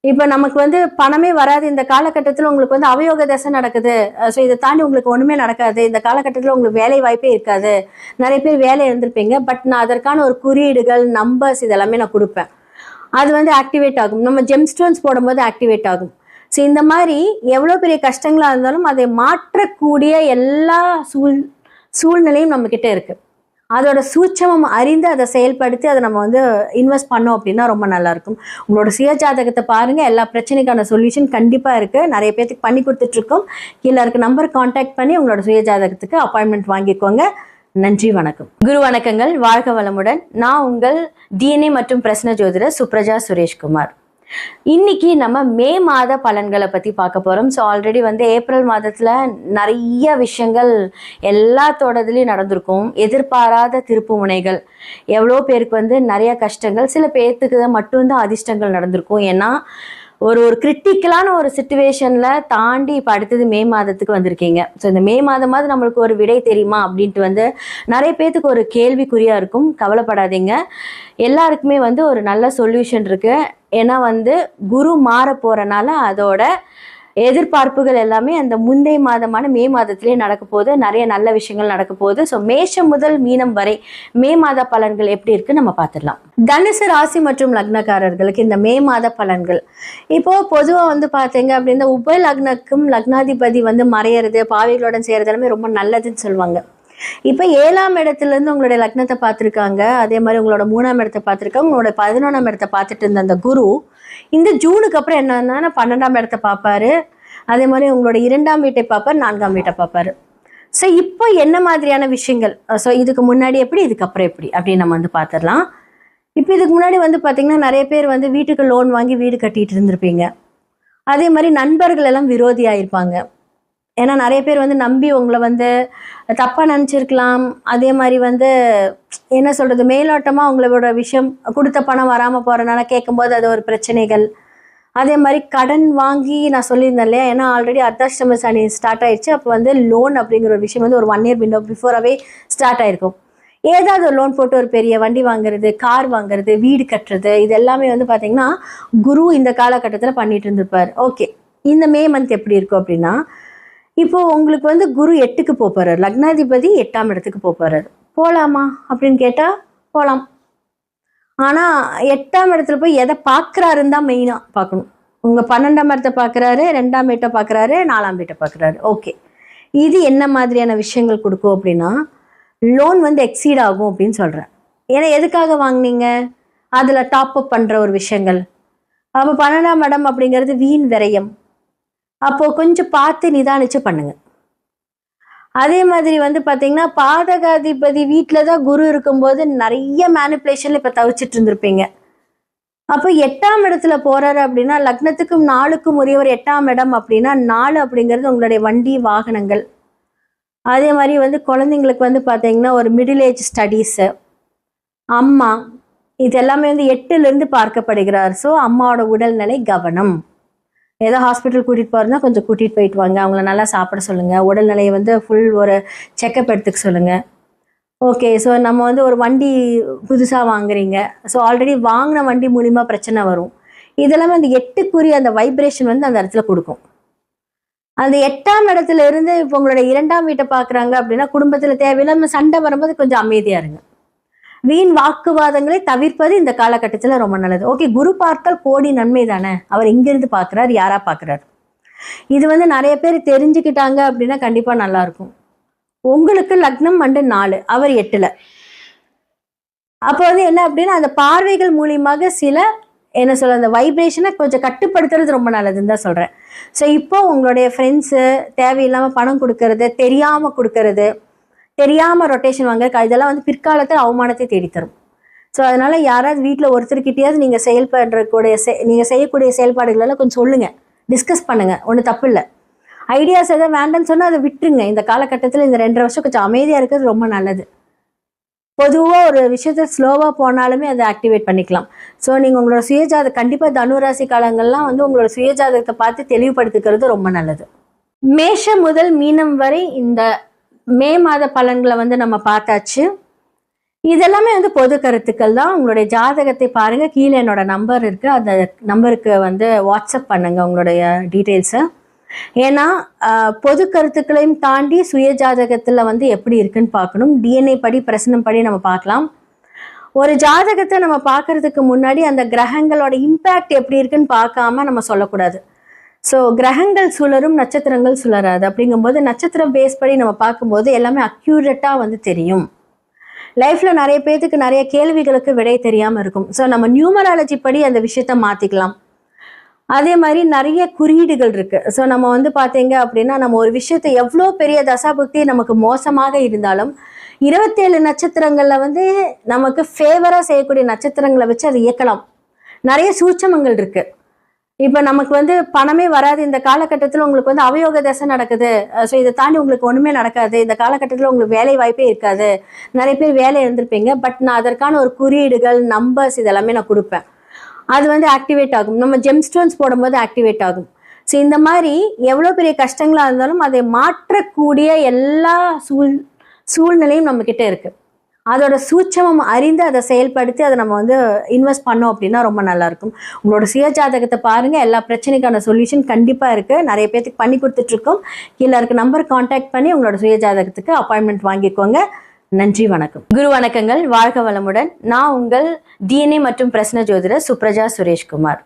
இப்போ நமக்கு வந்து பணமே வராது, இந்த காலகட்டத்தில் உங்களுக்கு வந்து அவயோக தசை நடக்குது, ஸோ இதை தாண்டி உங்களுக்கு ஒன்றுமே நடக்காது, இந்த காலகட்டத்தில் உங்களுக்கு வேலை வாய்ப்பே இருக்காது, நிறைய பேர் வேலை இருந்திருப்பீங்க. பட் நான் அதற்கான ஒரு குறியீடுகள், நம்பர்ஸ் இதெல்லாமே நான் கொடுப்பேன். அது வந்து ஆக்டிவேட் ஆகும். நம்ம ஜெம் ஸ்டோன்ஸ் போடும்போது ஆக்டிவேட் ஆகும். ஸோ இந்த மாதிரி எவ்வளோ பெரிய கஷ்டங்களாக இருந்தாலும் அதை மாற்றக்கூடிய எல்லா சூழ்நிலையும் நம்மக்கிட்ட இருக்குது. அதோட சூட்சமம் அறிந்து அதை செயல்படுத்தி அதை நம்ம வந்து இன்வெஸ்ட் பண்ணோம் அப்படின்னா ரொம்ப நல்லாயிருக்கும். உங்களோட சுய ஜாதகத்தை பாருங்கள், எல்லா பிரச்சனைக்கான சொல்யூஷன் கண்டிப்பாக இருக்குது. நிறைய பேருக்கு பண்ணி கொடுத்துட்ருக்கோம். கீழே இருக்க நம்பர் கான்டாக்ட் பண்ணி உங்களோட சுய ஜாதகத்துக்கு அப்பாயின்மெண்ட் வாங்கிக்கோங்க. நன்றி, வணக்கம். குரு வணக்கங்கள், வாழ்க வளமுடன். நான் உங்கள் டிஎன்ஏ மற்றும் பிரசன்ன ஜோதிடர் சுப்ரஜா சுரேஷ்குமார். இன்னைக்கு நம்ம மே மாத பலன்களை பற்றி பார்க்க போகிறோம். ஸோ ஆல்ரெடி வந்து ஏப்ரல் மாதத்தில் நிறைய விஷயங்கள் எல்லாத்தோடதுலேயும் நடந்திருக்கும். எதிர்பாராத திருப்பு முனைகள், எவ்வளோ பேருக்கு வந்து நிறைய கஷ்டங்கள், சில பேர்த்துக்கு மட்டும்தான் அதிர்ஷ்டங்கள் நடந்திருக்கும். ஏன்னா ஒரு கிரிட்டிக்கலான ஒரு சிச்சுவேஷனில் தாண்டி இப்போ அடுத்தது மே மாதத்துக்கு வந்திருக்கீங்க. ஸோ இந்த மே மாதமாவது நம்மளுக்கு ஒரு விடை தெரியுமா அப்படின்ட்டு வந்து நிறைய பேர்த்துக்கு ஒரு கேள்விக்குறியாக இருக்கும். கவலைப்படாதீங்க, எல்லாருக்குமே வந்து ஒரு நல்ல சொல்யூஷன் இருக்குது. ஏன்னா வந்து குரு மாற போகிறனால அதோட எதிர்பார்ப்புகள் எல்லாமே அந்த முந்தைய மாதமான மே மாதத்திலே நடக்க போகுது. நிறைய நல்ல விஷயங்கள் நடக்க போகுது. ஸோ மேஷம் முதல் மீனம் வரை மே மாத பலன்கள் எப்படி இருக்கு நம்ம பார்த்துடலாம். தனுசு ராசி மற்றும் லக்னக்காரர்களுக்கு இந்த மே மாத பலன்கள் இப்போ பொதுவாக வந்து பார்த்தீங்க அப்படின்னா, உப லக்னக்கும் லக்னாதிபதி வந்து மறையிறது, பாவிகளுடன் செய்கிறது எல்லாமே ரொம்ப நல்லதுன்னு சொல்லுவாங்க. இப்போ 7ஆம் இடத்துலேருந்து உங்களுடைய லக்னத்தை பார்த்துருக்காங்க, அதே மாதிரி உங்களோட 3ஆம் இடத்தை பார்த்துருக்காங்க, உங்களோட 11ஆம் இடத்தை பார்த்துட்டு இருந்த அந்த குரு இந்த ஜூனுக்கு அப்புறம் என்னன்னா 12ஆம் இடத்தை பார்ப்பாரு, அதே மாதிரி உங்களோட 2ஆம் வீட்டை பார்ப்பார், 4ஆம் வீட்டை பார்ப்பாரு. ஸோ இப்போ என்ன மாதிரியான விஷயங்கள், ஸோ இதுக்கு முன்னாடி எப்படி, இதுக்கப்புறம் எப்படி அப்படின்னு நம்ம வந்து பார்த்துடலாம். இப்போ இதுக்கு முன்னாடி வந்து பார்த்திங்கன்னா நிறைய பேர் வந்து வீட்டுக்கு லோன் வாங்கி வீடு கட்டிகிட்டு இருந்திருப்பீங்க. அதே மாதிரி நண்பர்கள் எல்லாம் விரோதியாக இருப்பாங்க. ஏன்னா நிறைய பேர் வந்து நம்பி உங்களை வந்து தப்பாக நினச்சிருக்கலாம். அதே மாதிரி வந்து என்ன சொல்கிறது, மேலோட்டமாக உங்களோட விஷயம் கொடுத்த பணம் வராமல் போகிறனால கேட்கும்போது அது ஒரு பிரச்சனைகள். அதே மாதிரி கடன் வாங்கி நான் சொல்லியிருந்தேன் இல்லையா, ஏன்னா ஆல்ரெடி அர்த்தாஷ்டம சனி ஸ்டார்ட் ஆயிடுச்சு. அப்போ வந்து லோன் அப்படிங்கிற ஒரு விஷயம் வந்து ஒரு 1 இயர் விண்டோ பிஃபோராகவே ஸ்டார்ட் ஆகிருக்கும். ஏதாவது ஒரு லோன் போட்டு ஒரு பெரிய வண்டி வாங்குறது, கார் வாங்குறது, வீடு கட்டுறது, இது எல்லாமே வந்து பார்த்திங்கன்னா குரு இந்த காலகட்டத்தில் பண்ணிட்டு இருந்திருப்பார். ஓகே, இந்த மே மந்த் எப்படி இருக்கும் அப்படின்னா, இப்போது உங்களுக்கு வந்து குரு 8க்கு போகிறார், லக்னாதிபதி 8ஆம் இடத்துக்கு போகிறார். போகலாமா அப்படின்னு கேட்டால் போகலாம். ஆனால் 8ஆம் இடத்துல போய் எதை பார்க்குறாருன்னு தான் மெயினாக பார்க்கணும். உங்கள் 12ஆம் இடத்தை பார்க்குறாரு, 2ஆம் வீட்டை பார்க்குறாரு, 4ஆம் வீட்டை பார்க்குறாரு. ஓகே, இது என்ன மாதிரியான விஷயங்கள் கொடுக்கும் அப்படின்னா, லோன் வந்து எக்ஸீட் ஆகும் அப்படின்னு சொல்கிறேன். ஏன்னா எதுக்காக வாங்கினீங்க, அதில் டாப்அப் பண்ணுற ஒரு விஷயங்கள். அப்போ 12ஆம் இடம் அப்படிங்கிறது வீண் விரயம். அப்போது கொஞ்சம் பார்த்து நிதானிச்சு பண்ணுங்க. அதே மாதிரி வந்து பார்த்தீங்கன்னா, பாதகாதிபதி வீட்டில் தான் குரு இருக்கும்போது நிறைய மேனிப்புலேஷனில் இப்போ தவிச்சிட்டு இருந்திருப்பீங்க. அப்போ 8ஆம் இடத்துல போகிறாரு அப்படின்னா, லக்னத்துக்கும் 4க்கும் உரியவர் 8ஆம் இடம் அப்படின்னா, 4 அப்படிங்கிறது உங்களுடைய வண்டி வாகனங்கள். அதே மாதிரி வந்து குழந்தைங்களுக்கு வந்து பார்த்தீங்கன்னா ஒரு மிடில் ஏஜ் ஸ்டடீஸு, அம்மா, இது எல்லாமே வந்து 8லேருந்து பார்க்கப்படுகிறார். ஸோ அம்மாவோட உடல்நிலை கவனம். ஏதோ ஹாஸ்பிட்டல் கூட்டிகிட்டு போகிறதுனா கொஞ்சம் கூட்டிகிட்டு போயிட்டு வாங்க, அவங்கள நல்லா சாப்பிட சொல்லுங்கள், உடல்நிலையை வந்து ஃபுல் ஒரு செக்கப் எடுத்துக்க சொல்லுங்கள். ஓகே, ஸோ நம்ம வந்து ஒரு வண்டி புதுசாக வாங்குறீங்க, ஸோ ஆல்ரெடி வாங்கின வண்டி மூலிமா பிரச்சனை வரும். இதெல்லாமே அந்த 8க்குரிய அந்த வைப்ரேஷன் வந்து அந்த இடத்துல கொடுக்கும். அந்த 8ஆம் இடத்துல இருந்து இப்போ உங்களுடைய 2ஆம் வீட்டை பாக்குறாங்க அப்படின்னா குடும்பத்துல தேவையில்லாம சண்டை வரும்போது கொஞ்சம் அமைதியா இருங்க. வீண் வாக்குவாதங்களை தவிர்ப்பது இந்த காலகட்டத்துல ரொம்ப நல்லது. ஓகே, குரு பார்த்தால் கோடி நன்மை தானே. அவர் எங்கிருந்து பாக்குறாரு, யாரா பாக்குறாரு? இது நிறைய பேர் தெரிஞ்சுக்கிட்டாங்க அப்படின்னா கண்டிப்பா நல்லா இருக்கும். உங்களுக்கு லக்னம் 4, அவர் 8ல. அப்போ என்ன அப்படின்னா அந்த பார்வைகள் மூலியமாக சில என்ன சொல்ற அந்த வைப்ரேஷனை கொஞ்சம் கட்டுப்படுத்துறது ரொம்ப நல்லதுன்னு தான் சொல்றேன். ஸோ இப்போ உங்களுடைய ஃப்ரெண்ட்ஸு தேவையில்லாம பணம் கொடுக்கறது, தெரியாம கொடுக்கறது, தெரியாம ரொட்டேஷன் வாங்க, இதெல்லாம் பிற்காலத்தில் அவமானத்தை தேடித்தரும். ஸோ அதனால யாராவது வீட்டில் ஒருத்தர்கிட்டயாவது நீங்க நீங்க செய்யக்கூடிய செயல்பாடுகளெல்லாம் கொஞ்சம் சொல்லுங்க, டிஸ்கஸ் பண்ணுங்க, ஒன்றும் தப்பு இல்லை. ஐடியாஸ் எதாவது வேண்டாம்னு சொன்னால் அதை விட்டுருங்க. இந்த காலகட்டத்தில் இந்த 2.5 வருஷம் கொஞ்சம் அமைதியாக இருக்கிறது ரொம்ப நல்லது. பொதுவாக ஒரு விஷயத்த ஸ்லோவாக போனாலுமே அதை ஆக்டிவேட் பண்ணிக்கலாம். ஸோ நீங்கள் உங்களோட சுயஜாதகம் கண்டிப்பாக தனுராசி காலங்கள்லாம் உங்களோட சுயஜாதகத்தை பார்த்து தெளிவுபடுத்திக்கிறது ரொம்ப நல்லது. மேஷம் முதல் மீனம் வரை இந்த மே மாத பலன்களை நம்ம பார்த்தாச்சு. இதெல்லாமே பொது கருத்துக்கள் தான். உங்களுடைய ஜாதகத்தை பாருங்கள், கீழே என்னோட நம்பர் இருக்குது, அந்த நம்பருக்கு வாட்ஸ்அப் பண்ணுங்க உங்களுடைய டீட்டெயில்ஸை. ஏன்னா பொது கருத்துக்களையும் தாண்டி சுய ஜாதகத்துல எப்படி இருக்குன்னு பார்க்கணும். டிஎன்ஏ படி பிரசனம் படி நம்ம பார்க்கலாம். ஒரு ஜாதகத்தை நம்ம பார்க்கறதுக்கு முன்னாடி அந்த கிரகங்களோட இம்பேக்ட் எப்படி இருக்குன்னு பார்க்காம நம்ம சொல்லக்கூடாது. ஸோ கிரகங்கள் சுழரும், நட்சத்திரங்கள் சுழராது. அப்படிங்கும்போது நட்சத்திரம் பேஸ் படி நம்ம பார்க்கும்போது எல்லாமே அக்யூரேட்டாக தெரியும். லைஃப்ல நிறைய பேருக்கு நிறைய கேள்விகளுக்கு விடை தெரியாமல் இருக்கும். ஸோ நம்ம நியூமராலஜி படி அந்த விஷயத்த மாற்றிக்கலாம். அதே மாதிரி நிறைய குறியீடுகள் இருக்கு. ஸோ நம்ம பார்த்தீங்க அப்படின்னா நம்ம ஒரு விஷயத்தை எவ்வளோ பெரிய தசாபுக்தி நமக்கு மோசமாக இருந்தாலும் 27 நட்சத்திரங்கள்ல நமக்கு ஃபேவரா செய்யக்கூடிய நட்சத்திரங்களை வச்சு அதை இயக்கலாம். நிறைய சூட்சமங்கள் இருக்கு. இப்போ நமக்கு பணமே வராது, இந்த காலகட்டத்தில் உங்களுக்கு அவயோக தசை நடக்குது, ஸோ இதை தாண்டி உங்களுக்கு ஒன்றுமே நடக்காது, இந்த காலகட்டத்தில் உங்களுக்கு வேலை வாய்ப்பே இருக்காது, நிறைய பேர் வேலை இருந்திருப்பீங்க. பட் நான் அதற்கான ஒரு குறியீடுகள், நம்பர்ஸ் இதெல்லாமே நான் கொடுப்பேன். அது ஆக்டிவேட் ஆகும். நம்ம ஜெம் ஸ்டோன்ஸ் போடும்போது ஆக்டிவேட் ஆகும். ஸோ இந்த மாதிரி எவ்வளோ பெரிய கஷ்டங்களாக இருந்தாலும் அதை மாற்றக்கூடிய எல்லா சூழ்நிலையும் நம்மக்கிட்ட இருக்கு. அதோட சூட்சமம் அறிந்து அதை செயல்படுத்தி அதை நம்ம இன்வெஸ்ட் பண்ணோம் அப்படின்னா ரொம்ப நல்லா இருக்கும். உங்களோட சுயஜாதகத்தை பாருங்க, எல்லா பிரச்சனைக்கான சொல்யூஷன் கண்டிப்பா இருக்கு. நிறைய பேருக்கு பண்ணி கொடுத்துட்டு இருக்கோம். கீழே இருக்க நம்பர் கான்டாக்ட் பண்ணி உங்களோட சுயஜாதகத்துக்கு அப்பாயின்மெண்ட் வாங்கிக்கோங்க. நன்றி, வணக்கம். குரு வணக்கங்கள், வாழ்க வளமுடன். நான் உங்கள் டிஎன்ஏ மற்றும் பிரசன்ன ஜோதிடர் சுப்ரஜா சுரேஷ்குமார்.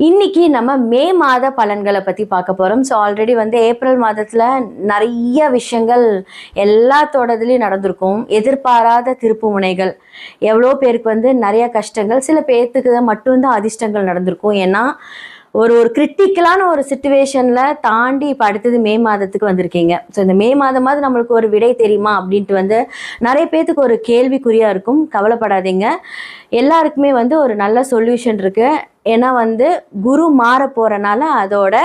இன்னைக்கு நம்ம மே மாத பலன்களை பத்தி பார்க்க போறோம். ஸோ ஆல்ரெடி ஏப்ரல் மாதத்துல நிறைய விஷயங்கள் எல்லாத்தோடதுலயும் நடந்திருக்கும். எதிர்பாராத திருப்பு முனைகள், எவ்வளோ பேருக்கு நிறைய கஷ்டங்கள், சில பேர்த்துக்கு மட்டும்தான் அதிர்ஷ்டங்கள் நடந்திருக்கும். ஏன்னா ஒரு கிரிட்டிக்கலான ஒரு சிச்சுவேஷன்ல தாண்டி இப்போ அடுத்தது மே மாதத்துக்கு வந்திருக்கீங்க. ஸோ இந்த மே மாதமாவது நம்மளுக்கு ஒரு விடை தெரியுமா அப்படின்ட்டு நிறைய பேர்த்துக்கு ஒரு கேள்விக்குறியா இருக்கும். கவலைப்படாதீங்க, எல்லாருக்குமே ஒரு நல்ல சொல்யூஷன் இருக்கு. ஏன்னா குரு மாற போறனால அதோட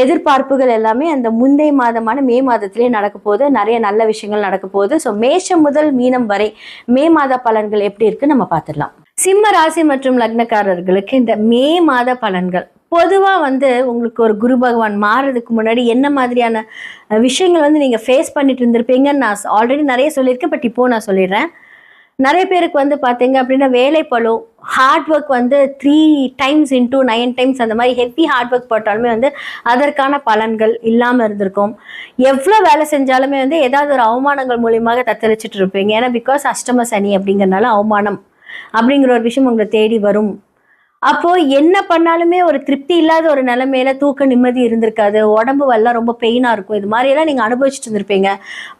எதிர்பார்ப்புகள் எல்லாமே அந்த முந்தைய மாதமான மே மாதத்திலே நடக்க போகுது. நிறைய நல்ல விஷயங்கள் நடக்க போகுது. ஸோ மேஷம் முதல் மீனம் வரை மே மாத பலன்கள் எப்படி இருக்கு நம்ம பார்த்துடலாம். சிம்ம ராசி மற்றும் லக்னக்காரர்களுக்கு இந்த மே மாத பலன்கள் பொதுவா உங்களுக்கு ஒரு குரு பகவான் மாறுறதுக்கு முன்னாடி என்ன மாதிரியான விஷயங்கள் நீங்க ஃபேஸ் பண்ணிட்டு இருந்திருப்பீங்கன்னு நான் ஆல்ரெடி நிறைய சொல்லியிருக்கேன். பட் இப்போ நான் சொல்லிடுறேன். நிறைய பேருக்கு பார்த்தீங்க அப்படின்னா வேலை பளு, hard work 3 times into 9 times அந்த மாதிரி ஹெவி ஹார்ட் ஒர்க் போட்டாலுமே அதற்கான பலன்கள் இல்லாமல் இருந்திருக்கும். எவ்வளோ வேலை செஞ்சாலுமே ஏதாவது ஒரு அவமானங்கள் மூலியமாக தத்தளிச்சுட்டு இருப்பீங்க. ஏன்னா பிகாஸ் அஷ்டம சனி அப்படிங்கிறதுனால அவமானம் அப்படிங்கிற ஒரு விஷயம் உங்களை தேடி வரும். அப்போ என்ன பண்ணாலுமே ஒரு திருப்தி இல்லாத ஒரு நிலைமையில தூக்க நிம்மதி இருந்திருக்காது, உடம்பு எல்லாம் ரொம்ப பெயினா இருக்கும். இது மாதிரி எல்லாம் நீங்க அனுபவிச்சுட்டு இருந்திருப்பீங்க.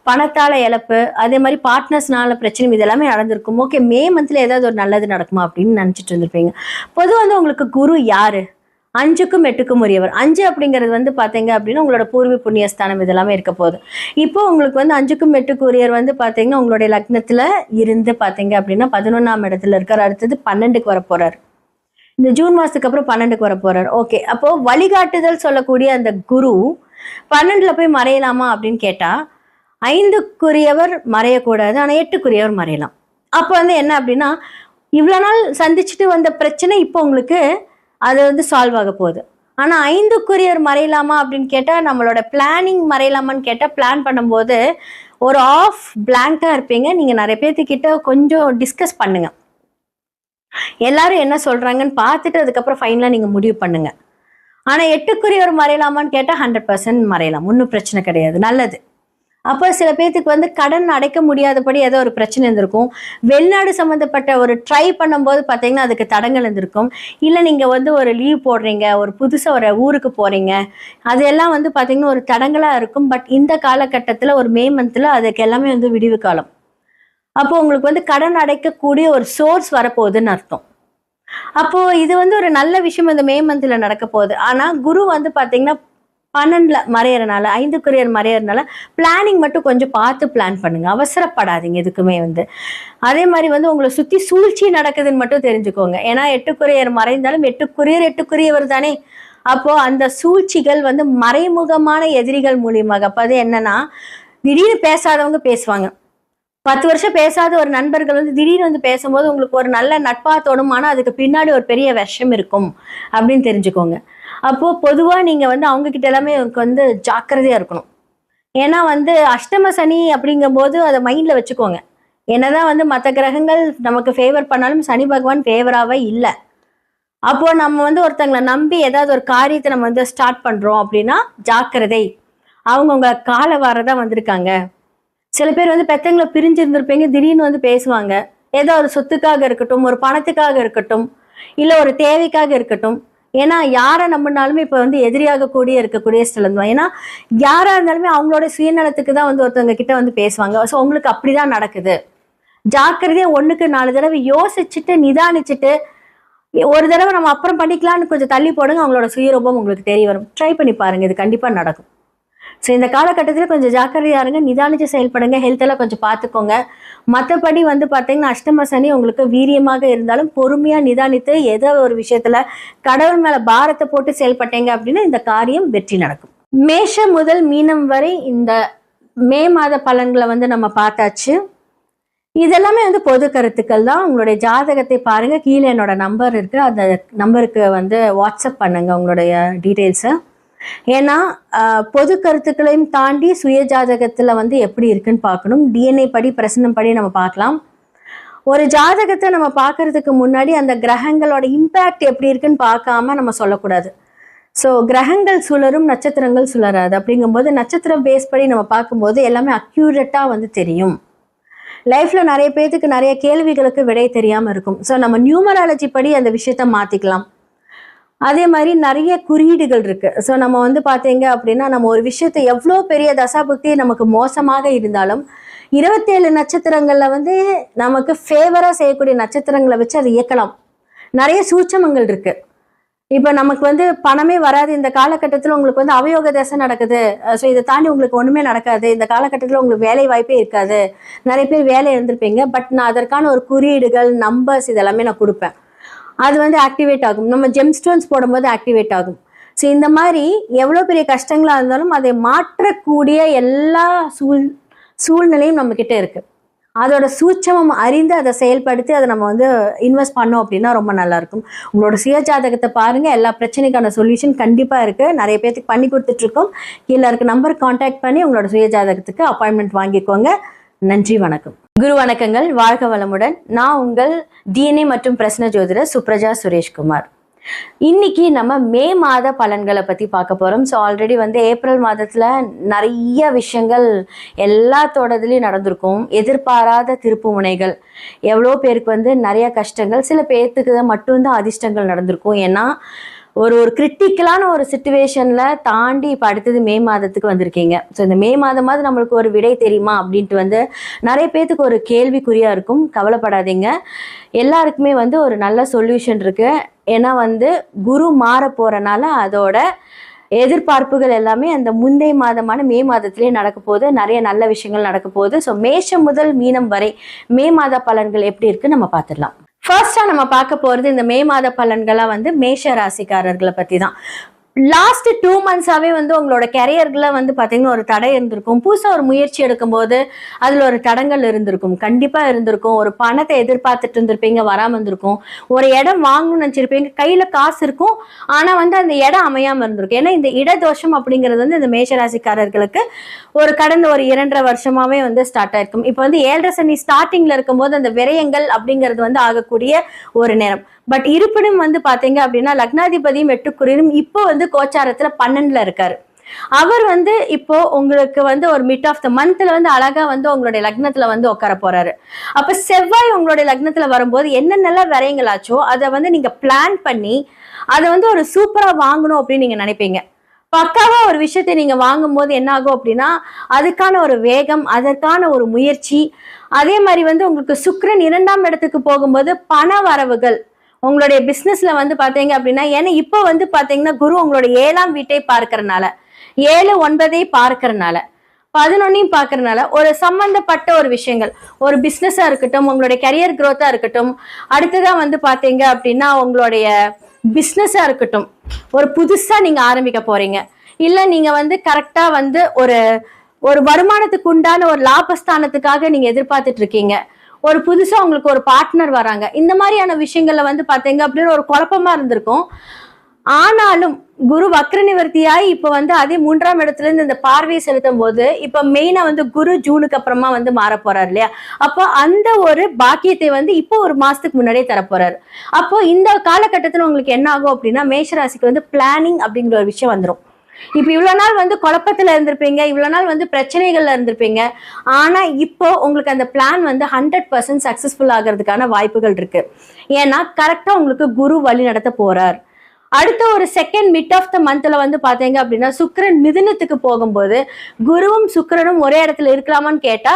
பணத்தால இழப்பு, அதே மாதிரி பார்ட்னர்ஸ்னால பிரச்சனை, இதெல்லாமே நடந்திருக்கும். ஓகே, மே மந்த்ல ஏதாவது ஒரு நல்லது நடக்குமா அப்படின்னு நினைச்சிட்டு இருந்திருப்பீங்க. பொதுவாக உங்களுக்கு குரு யாரு? 5க்கும் 8க்கும் உரியவர். 5 அப்படிங்கிறது பார்த்தீங்க அப்படின்னா உங்களோட பூர்வ புண்ணியஸ்தானம் இதெல்லாமே இருக்க போகுது. இப்போ உங்களுக்கு 5க்கும் 8க்கும் உரியவர் பார்த்தீங்கன்னா உங்களுடைய லக்னத்துல இருந்து பார்த்தீங்க அப்படின்னா 11ஆம் இடத்துல இருக்கார். அடுத்தது 12க்கு வர போறாரு. இந்த ஜூன் மாசத்துக்கு அப்புறம் 12க்கு வர போறாரு. ஓகே, அப்போ வழிகாட்டுதல் சொல்லக்கூடிய அந்த குரு 12ல போய் மறையலாமா அப்படின்னு கேட்டா 5க்குரியவர் மறையக்கூடாது, ஆனா 8க்குரியவர் மறையலாம். அப்போ என்ன அப்படின்னா இவ்வளவு நாள் சந்திச்சுட்டு வந்த பிரச்சனை இப்போ உங்களுக்கு அது சால்வ் ஆக போகுது. ஆனா 5க்குரியவர் மறையலாமா அப்படின்னு கேட்டா நம்மளோட பிளானிங் மறையலாமான்னு கேட்டா பிளான் பண்ணும்போது ஒரு ஆஃப் பிளாங்கா இருப்பீங்க. நீங்க நிறைய பேர்த்துக்கிட்ட கொஞ்சம் டிஸ்கஸ் பண்ணுங்க, எல்லாரும் என்ன சொல்றாங்கன்னு பார்த்துட்டு அதுக்கப்புறம் ஃபைனலா நீங்க முடிவு பண்ணுங்க. ஆனா 8க்குரியவர் மறையலாமான்னு கேட்டா 100% மறையலாம், ஒன்றும் பிரச்சனை கிடையாது, நல்லது. அப்போ சில பேர்த்துக்கு வந்து கடன் அடைக்க முடியாதபடி ஏதோ ஒரு பிரச்சனை இருந்திருக்கும். வெளிநாடு சம்மந்தப்பட்ட ஒரு ட்ரை பண்ணும்போது பார்த்தீங்கன்னா, அதுக்கு தடங்கல் இருந்திருக்கும். இல்ல நீங்க வந்து ஒரு லீவ் போடுறீங்க, ஒரு புதுசா ஒரு ஊருக்கு போறீங்க. அதெல்லாம் வந்து பார்த்தீங்கன்னா, ஒரு தடங்கலா இருக்கும். பட் இந்த காலகட்டத்தில ஒரு மே மந்த்ல அதுக்கு எல்லாமே வந்து விடிவு காலம். அப்போ உங்களுக்கு வந்து கடன் அடைக்கக்கூடிய ஒரு சோர்ஸ் வரப்போகுதுன்னு அர்த்தம். அப்போ இது வந்து ஒரு நல்ல விஷயம் இந்த மே மந்த்ல நடக்க போகுது. ஆனா குரு வந்து பார்த்தீங்கன்னா 12ல மறையறனால 5க்குரியர் மறையறனால பிளானிங் மட்டும் கொஞ்சம் பார்த்து பிளான் பண்ணுங்க. அவசரப்படாதீங்க எதுக்குமே வந்து. அதே மாரி வந்து உங்கள சுத்தி சூழ்ச்சி நடக்குதுன்னு மட்டும் தெரிஞ்சுக்கோங்க. ஏன்னா 8க்குரியர் மறைந்தாலும் 8க்குரியவர் தானே! அப்போ அந்த சூழ்ச்சிகள் வந்து மறைமுகமான எதிரிகள் மூலியமாக. அப்ப அது என்னன்னா, திடீர்னு பேசாதவங்க பேசுவாங்க. 10 வருஷம் பேசாத ஒரு நண்பர்கள் வந்து திடீர்னு வந்து பேசும்போது உங்களுக்கு ஒரு நல்ல நட்பா தோணும். ஆனா அதுக்கு பின்னாடி ஒரு பெரிய விஷம் இருக்கும் அப்படின்னு தெரிஞ்சுக்கோங்க. அப்போ பொதுவா நீங்க வந்து அவங்க கிட்ட எல்லாமே வந்து ஜாக்கிரதையா இருக்கணும். ஏன்னா வந்து அஷ்டம சனி அப்படிங்கும்போது அதை மைண்ட்ல வச்சுக்கோங்க. என்னதான் வந்து மற்ற கிரகங்கள் நமக்கு ஃபேவர் பண்ணாலும் சனி பகவான் ஃபேவராவே இல்லை. அப்போ நம்ம வந்து ஒருத்தங்களை நம்பி ஏதாவது ஒரு காரியத்தை நம்ம வந்து ஸ்டார்ட் பண்றோம் அப்படின்னா ஜாக்கிரதை. அவங்க உங்க கால வாரதான் வந்திருக்காங்க. சில பேர் வந்து பெத்தவங்களை பிரிஞ்சு இருந்திருப்பீங்க, திடீர்னு வந்து பேசுவாங்க. ஏதோ ஒரு சொத்துக்காக இருக்கட்டும், ஒரு பணத்துக்காக இருக்கட்டும், இல்ல ஒரு தேவைக்காக இருக்கட்டும். ஏன்னா யாரை நம்பினாலுமே இப்ப வந்து எதிரியாக கூடிய இருக்கக்கூடிய சிலர் தான். ஏன்னா யாரா இருந்தாலுமே அவங்களோட சுயநலத்துக்கு தான் வந்து ஒருத்தவங்க கிட்ட வந்து பேசுவாங்க. ஸோ உங்களுக்கு அப்படிதான் நடக்குது. ஜாக்கிரதையா 1க்கு 4 தடவை யோசிச்சுட்டு நிதானிச்சுட்டு ஒரு தடவை நம்ம அப்புறம் பண்ணிக்கலாம்னு கொஞ்சம் தள்ளி போடுங்க. அவங்களோட சுயரூபம் உங்களுக்கு தெரிய வரும். ட்ரை பண்ணி பாருங்க, இது கண்டிப்பா நடக்கும். ஸோ இந்த காலகட்டத்தில் கொஞ்சம் ஜாக்கிரதையா இருங்க, நிதானிச்சு செயல்படுங்க, ஹெல்த் எல்லாம் கொஞ்சம் பார்த்துக்கோங்க. மற்றபடி வந்து பார்த்தீங்கன்னா அஷ்டம சனி உங்களுக்கு வீரியமாக இருந்தாலும் பொறுமையாக நிதானித்து ஏதோ ஒரு விஷயத்துல கடவுள் மேல பாரத்தை போட்டு செயல்பட்டீங்க அப்படின்னா இந்த காரியம் வெற்றி நடக்கும். மேஷம் முதல் மீனம் வரை இந்த மே மாத பலன்களை வந்து நம்ம பார்த்தாச்சு. இதெல்லாமே வந்து பொது கருத்துக்கள் தான். உங்களுடைய ஜாதகத்தை பாருங்க, கீழே என்னோட நம்பர் இருக்கு, அந்த நம்பருக்கு வந்து வாட்ஸ்அப் பண்ணுங்க உங்களுடைய டீட்டெயில்ஸை. ஏன்னா பொது கருத்துக்களையும் தாண்டி சுய ஜாதகத்துல வந்து எப்படி இருக்குன்னு பார்க்கணும். டிஎன்ஏ படி பிரசனம் படி நம்ம பார்க்கலாம். ஒரு ஜாதகத்தை நம்ம பார்க்கறதுக்கு முன்னாடி அந்த கிரகங்களோட இம்பேக்ட் எப்படி இருக்குன்னு பார்க்காம நம்ம சொல்லக்கூடாது. ஸோ கிரகங்கள் சுழரும், நட்சத்திரங்கள் சுழராது. அப்படிங்கும்போது நட்சத்திரம் பேஸ் படி நம்ம பார்க்கும்போது எல்லாமே அக்யூரேட்டா வந்து தெரியும். லைஃப்ல நிறைய பேருக்கு நிறைய கேள்விகளுக்கு விடை தெரியாம இருக்கும். ஸோ நம்ம நியூமராலஜி படி அந்த விஷயத்த மாத்திக்கலாம். அதே மாதிரி நிறைய குறியீடுகள் இருக்கு. ஸோ நம்ம வந்து பார்த்தீங்க அப்படின்னா நம்ம ஒரு விஷயத்தை எவ்வளோ பெரிய தசாபுக்தி நமக்கு மோசமாக இருந்தாலும் 27 நட்சத்திரங்கள்ல வந்து நமக்கு ஃபேவரா செய்யக்கூடிய நட்சத்திரங்களை வச்சு அதை இயக்கலாம். நிறைய சூட்சமங்கள் இருக்கு. இப்போ நமக்கு வந்து பணமே வராது, இந்த காலகட்டத்தில் உங்களுக்கு வந்து அவயோக தசை நடக்குது, ஸோ இதை தாண்டி உங்களுக்கு ஒன்றுமே நடக்காது, இந்த காலகட்டத்தில் உங்களுக்கு வேலை வாய்ப்பே இருக்காது, நிறைய பேர் வேலை இருந்திருப்பீங்க. பட் நான் அதற்கான ஒரு குறியீடுகள் நம்பர்ஸ் இதெல்லாமே நான் கொடுப்பேன். அது வந்து ஆக்டிவேட் ஆகும். நம்ம ஜெம்ஸ்டோன்ஸ் போடும்போது ஆக்டிவேட் ஆகும். ஸோ இந்த மாதிரி எவ்வளோ பெரிய கஷ்டங்களாக இருந்தாலும் அதை மாற்றக்கூடிய எல்லா சூழ்நிலையும் நம்மக்கிட்ட இருக்குது. அதோட சூட்சமம் அறிந்து அதை செயல்படுத்தி அதை நம்ம வந்து இன்வெஸ்ட் பண்ணோம் அப்படின்னா ரொம்ப நல்லாயிருக்கும். உங்களோட சுய ஜாதகத்தை பாருங்கள், எல்லா பிரச்சனைக்கான சொல்யூஷன் கண்டிப்பாக இருக்குது. நிறைய பேருக்கு பண்ணி கொடுத்துட்ருக்கோம். கீழே இருக்க நம்பர் கான்டாக்ட் பண்ணி உங்களோட சுய ஜாதகத்துக்கு அப்பாயின்மெண்ட் வாங்கிக்கோங்க. நன்றி, வணக்கம். குரு வணக்கங்கள், வாழ்க வளமுடன். நான் உங்கள் டிஎன்ஏ மற்றும் பிரசன்ன ஜோதிடர் சுப்ரஜா சுரேஷ்குமார். இன்னைக்கு நம்ம மே மாத பலன்களை பத்தி பார்க்க போறோம். ஸோ ஆல்ரெடி வந்து ஏப்ரல் மாதத்துல நிறைய விஷயங்கள் எல்லாத்தோடதுலயும் நடந்திருக்கும். எதிர்பாராத திருப்பு முனைகள், எவ்வளோ பேருக்கு வந்து நிறைய கஷ்டங்கள், சில பேர்த்துக்கு மட்டும்தான் அதிர்ஷ்டங்கள் நடந்திருக்கும். ஏன்னா ஒரு கிரிட்டிக்கலான ஒரு சிச்சுவேஷன்ல தாண்டி இப்போ அடுத்தது மே மாதத்துக்கு வந்திருக்கீங்க. ஸோ இந்த மே மாதமாவது நம்மளுக்கு ஒரு விடை தெரியுமா அப்படின்ட்டு வந்து நிறைய பேர்த்துக்கு ஒரு கேள்விக்குறியா இருக்கும். கவலைப்படாதீங்க, எல்லாருக்குமே வந்து ஒரு நல்ல சொல்யூஷன் இருக்கு. ஏன்னா வந்து குரு மாற போறனால அதோட எதிர்பார்ப்புகள் எல்லாமே அந்த முந்தைய மாதமான மே மாதத்திலே நடக்க போகுது. நிறைய நல்ல விஷயங்கள் நடக்க போகுது. ஸோ மேஷம் முதல் மீனம் வரை மே மாத பலன்கள் எப்படி இருக்கு நம்ம பார்த்துடலாம். ஃபர்ஸ்டா நம்ம பார்க்க போறது இந்த மே மாத பலன்களா வந்து மேஷ ராசிக்காரர்களை பத்தி தான். லாஸ்ட் 2 மந்த்ஸாவே வந்து உங்களோட கெரியர்ல வந்து பாத்தீங்கன்னா ஒரு தடை இருந்திருக்கும். புதுசா ஒரு முயற்சி எடுக்கும் போது அதுல ஒரு தடங்கள் இருந்திருக்கும், கண்டிப்பா இருந்திருக்கும். ஒரு பணத்தை எதிர்பார்த்துட்டு இருந்திருப்பீங்க, வராம இருந்திருக்கும். ஒரு இடம் வாங்கணும்னு நினைச்சிருப்பீங்க, கையில காசு இருக்கும், ஆனா வந்து அந்த இடம் அமையாம இருந்திருக்கும். ஏன்னா இந்த இடதோஷம் அப்படிங்கிறது வந்து இந்த மேஷராசிக்காரர்களுக்கு ஒரு கடந்த ஒரு 2.5 வருஷமாவே வந்து ஸ்டார்ட் ஆயிருக்கும். இப்போ வந்து 7.5 சனி ஸ்டார்டிங்ல இருக்கும்போது அந்த விரயங்கள் அப்படிங்கிறது வந்து ஆகக்கூடிய ஒரு நேரம். பட் இருப்பினும் வந்து பாத்தீங்க அப்படின்னா லக்னாதிபதியும் 8க்குரியரும் இப்போ வந்து வந்து கோச்சாரத்துல 12ல இருக்காரு. அவர் வந்து இப்போ உங்களுக்கு வந்து ஒரு மிட் ஆஃப் த மந்த்ல வந்து அழகா வந்து உங்களுடைய லக்னத்துல வந்து உட்கார போறாரு. அப்ப செவ்வாய் உங்களுடைய லக்னத்துல வரும்போது என்னென்னலாம் விரயங்களாச்சோ அதை வந்து நீங்க பிளான் பண்ணி அதை வந்து ஒரு சூப்பரா வாங்கணும் அப்படின்னு நீங்க நினைப்பீங்க. பக்காவா ஒரு விஷயத்தை நீங்க வாங்கும் போது என்ன ஆகும் அப்படின்னா அதுக்கான ஒரு வேகம், அதற்கான ஒரு முயற்சி, அதே மாதிரி வந்து உங்களுக்கு சுக்கிரன் 2ஆம் இடத்துக்கு போகும்போது பண வரவுகள் உங்களுடைய பிசினஸ்ல வந்து பாத்தீங்க அப்படின்னா, ஏன்னா இப்போ வந்து பாத்தீங்கன்னா குரு உங்களுடைய 7ஆம் வீட்டை பார்க்கறனால 7 9 பார்க்கறனால 11 பார்க்கறனால ஒரு சம்பந்தப்பட்ட ஒரு விஷயங்கள், ஒரு பிசினஸா இருக்கட்டும், உங்களுடைய கரியர் growth-ஆ இருக்கட்டும், அடுத்ததா வந்து பாத்தீங்க அப்படின்னா உங்களுடைய பிசினஸா இருக்கட்டும், ஒரு புதுசா நீங்க ஆரம்பிக்க போறீங்க, இல்ல நீங்க வந்து கரெக்டா வந்து ஒரு ஒரு வருமானத்துக்கு உண்டான ஒரு லாபஸ்தானத்துக்காக நீங்க எதிர்பார்த்துட்டு இருக்கீங்க, ஒரு புதுசா உங்களுக்கு ஒரு பார்ட்னர் வராங்க, இந்த மாதிரியான விஷயங்கள்ல வந்து பாத்தீங்க அப்படின்னு ஒரு குழப்பமா இருந்திருக்கும். ஆனாலும் குரு வக்ர நிவர்த்தியாய் இப்ப வந்து அதே 3ஆம் இடத்துல இருந்து இந்த பார்வையை செலுத்தும் போது இப்ப மெயினா வந்து குரு ஜூனுக்கு அப்புறமா வந்து மாற போறாரு இல்லையா, அப்போ அந்த ஒரு பாக்கியத்தை வந்து இப்போ ஒரு மாசத்துக்கு முன்னாடியே தர போறாரு. அப்போ இந்த காலகட்டத்துல உங்களுக்கு என்ன ஆகும் அப்படின்னா மேஷராசிக்கு வந்து பிளானிங் அப்படிங்கிற ஒரு விஷயம் வந்துடும். இப்ப இவ்வளவு நாள் வந்து குழப்பத்துல இருந்திருப்பீங்க, இவ்வளவு நாள் வந்து பிரச்சனைகள்ல இருந்திருப்பீங்க, ஆனா இப்போ உங்களுக்கு அந்த பிளான் வந்து 100% சக்சஸ்ஃபுல் ஆகிறதுக்கான வாய்ப்புகள் இருக்கு. ஏன்னா கரெக்டா உங்களுக்கு குரு வழி நடத்த போறார். அடுத்த ஒரு செகண்ட் மிட் ஆஃப் த மந்த்ல வந்து பாத்தீங்க அப்படின்னா சுக்கிரன் மிதுனத்துக்கு போகும்போது குருவும் சுக்கிரனும் ஒரே இடத்துல இருக்கலாமான்னு கேட்டா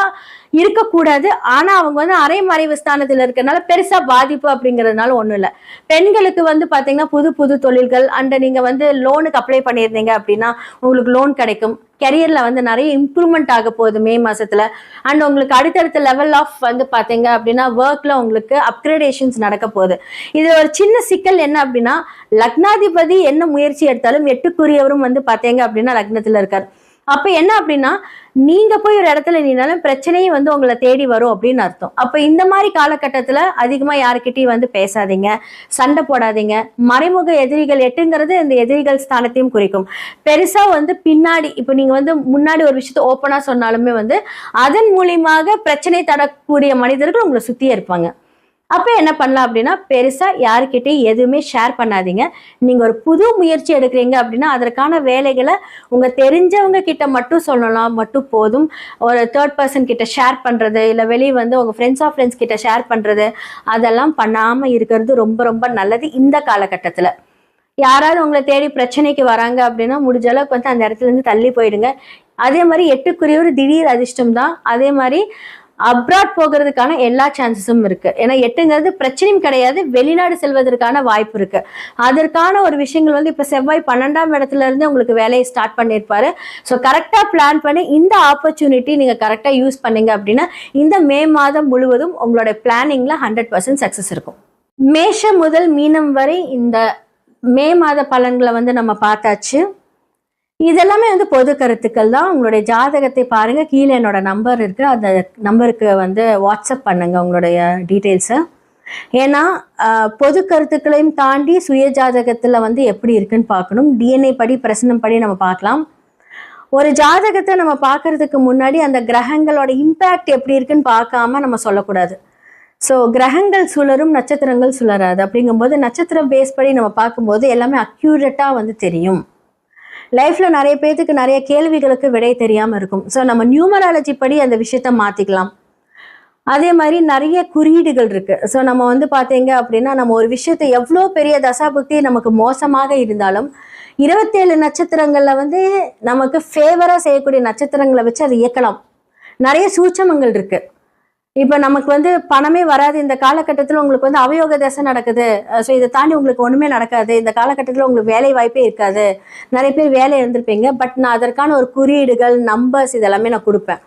இருக்கக்கூடாது. ஆனா அவங்க வந்து அரைமறைவு ஸ்தானத்துல இருக்கறனால பெருசா பாதிப்பு அப்படிங்கறதுனால ஒண்ணும் இல்ல. பெண்களுக்கு வந்து பாத்தீங்கன்னா புது புது தொழில்கள் அண்ட் நீங்க வந்து லோனுக்கு அப்ளை பண்ணியிருந்தீங்க அப்படின்னா உங்களுக்கு லோன் கிடைக்கும். கெரியர்ல வந்து நிறைய இம்ப்ரூவ்மெண்ட் ஆக போகுது மே மாசத்துல. அண்ட் உங்களுக்கு அடுத்தடுத்த லெவல் ஆஃப் வந்து பாத்தீங்க அப்படின்னா ஒர்க்ல உங்களுக்கு அப்கிரேடேஷன்ஸ் நடக்க போகுது. இது ஒரு சின்ன சிக்கல் என்ன அப்படின்னா லக்னாதிபதி என்ன முயற்சி எடுத்தாலும் 8க்குரியவரும் வந்து பாத்தீங்க அப்படின்னா லக்னத்துல இருக்காரு. அப்ப என்ன அப்படின்னா நீங்க போய் ஒரு இடத்துல நின்னாலும் பிரச்சனையும் வந்து உங்களை தேடி வரும் அப்படின்னு அர்த்தம். அப்ப இந்த மாதிரி காலகட்டத்துல அதிகமா யாருக்கிட்டையும் வந்து பேசாதீங்க, சண்டை போடாதீங்க. மறைமுக எதிரிகள் 8ங்கிறது இந்த எதிரிகள் ஸ்தானத்தையும் குறிக்கும். பெருசா வந்து பின்னாடி இப்ப நீங்க வந்து முன்னாடி ஒரு விஷயத்த ஓப்பனா சொன்னாலுமே வந்து அதன் மூலியமாக பிரச்சனை தரக்கூடிய மனிதர்கள் உங்களை சுத்தியே இருப்பாங்க. அப்ப என்ன பண்ணலாம் அப்படின்னா பெருசா யாருக்கிட்டையும் எதுவுமே ஷேர் பண்ணாதீங்க. நீங்க ஒரு புது முயற்சி எடுக்கிறீங்க அப்படின்னா அதற்கான வேலைகளை உங்க தெரிஞ்சவங்க கிட்ட மட்டும் சொல்லலாம், மட்டும் போதும். ஒரு 3rd person கிட்ட ஷேர் பண்றது, இல்ல வெளியே வந்து உங்க ஃப்ரெண்ட்ஸ் ஆஃப் ஃப்ரெண்ட்ஸ் கிட்ட ஷேர் பண்றது, அதெல்லாம் பண்ணாம இருக்கிறது ரொம்ப ரொம்ப நல்லது. இந்த காலகட்டத்துல யாராவது உங்களை தேடி பிரச்சனைக்கு வராங்க அப்படின்னா முடிஞ்ச அளவுக்கு வந்து அந்த இடத்துல இருந்து தள்ளி போயிடுங்க. அதே மாதிரி 8க்குரிய ஒரு திடீர் அதிர்ஷ்டம் தான். அதே மாதிரி அப்ராட் போகிறதுக்கான எல்லா சான்சஸும் இருக்கு. ஏன்னா 8ங்கிறது பிரச்சனையும் கிடையாது, வெளிநாடு செல்வதற்கான வாய்ப்பு இருக்கு. அதற்கான ஒரு விஷயங்கள் வந்து இப்ப செவ்வாய் 12ஆம் இடத்துல இருந்து உங்களுக்கு வேலையை ஸ்டார்ட் பண்ணியிருப்பாரு. ஸோ கரெக்டா பிளான் பண்ணி இந்த ஆப்பர்ச்சுனிட்டி நீங்க கரெக்டா யூஸ் பண்ணீங்க அப்படின்னா இந்த மே மாதம் முழுவதும் உங்களோட பிளானிங்ல 100% சக்சஸ் இருக்கும். மேஷம் முதல் மீனம் வரை இந்த மே மாத பலன்களை வந்து நம்ம பார்த்தாச்சு. இதெல்லாமே வந்து பொது கருத்துக்கள் தான். உங்களுடைய ஜாதகத்தை பாருங்க, கீழே என்னோட நம்பர் இருக்கு, அந்த நம்பருக்கு வந்து வாட்ஸ்அப் பண்ணுங்க உங்களுடைய டீட்டெயில்ஸை. ஏன்னா பொது கருத்துக்களையும் தாண்டி சுய ஜாதகத்துல வந்து எப்படி இருக்குன்னு பார்க்கணும். டிஎன்ஏ படி பிரசனம் படி நம்ம பார்க்கலாம். ஒரு ஜாதகத்தை நம்ம பார்க்கறதுக்கு முன்னாடி அந்த கிரகங்களோட இம்பேக்ட் எப்படி இருக்குன்னு பார்க்காம நம்ம சொல்லக்கூடாது. ஸோ கிரகங்கள் சுழரும், நட்சத்திரங்கள் சுழராது. அப்படிங்கும்போது நட்சத்திரம் பேஸ் படி நம்ம பார்க்கும்போது எல்லாமே அக்யூரேட்டா வந்து தெரியும். லைஃப்ல நிறைய பேருக்கு நிறைய கேள்விகளுக்கு விடை தெரியாம இருக்கும். ஸோ நம்ம நியூமராலஜி படி அந்த விஷயத்த மாத்திக்கலாம். அதே மாதிரி நிறைய குறியீடுகள் இருக்கு. ஸோ நம்ம வந்து பாத்தீங்க அப்படின்னா நம்ம ஒரு விஷயத்தை எவ்வளோ பெரிய தசாபுக்தி நமக்கு மோசமாக இருந்தாலும் 27 நட்சத்திரங்கள்ல வந்து நமக்கு ஃபேவரா செய்யக்கூடிய நட்சத்திரங்களை வச்சு அதை இயக்கலாம். நிறைய சூட்சமங்கள் இருக்கு. இப்ப நமக்கு வந்து பணமே வராது, இந்த காலகட்டத்துல உங்களுக்கு வந்து அவயோக தசை நடக்குது, ஸோ இதை தாண்டி உங்களுக்கு ஒண்ணுமே நடக்காது, இந்த காலகட்டத்துல உங்களுக்கு வேலை வாய்ப்பே இருக்காது, நிறைய பேர் வேலை இருந்திருப்பீங்க, பட் நான் அதற்கான ஒரு குறியீடுகள் நம்பர்ஸ் இதெல்லாமே நான் கொடுப்பேன்.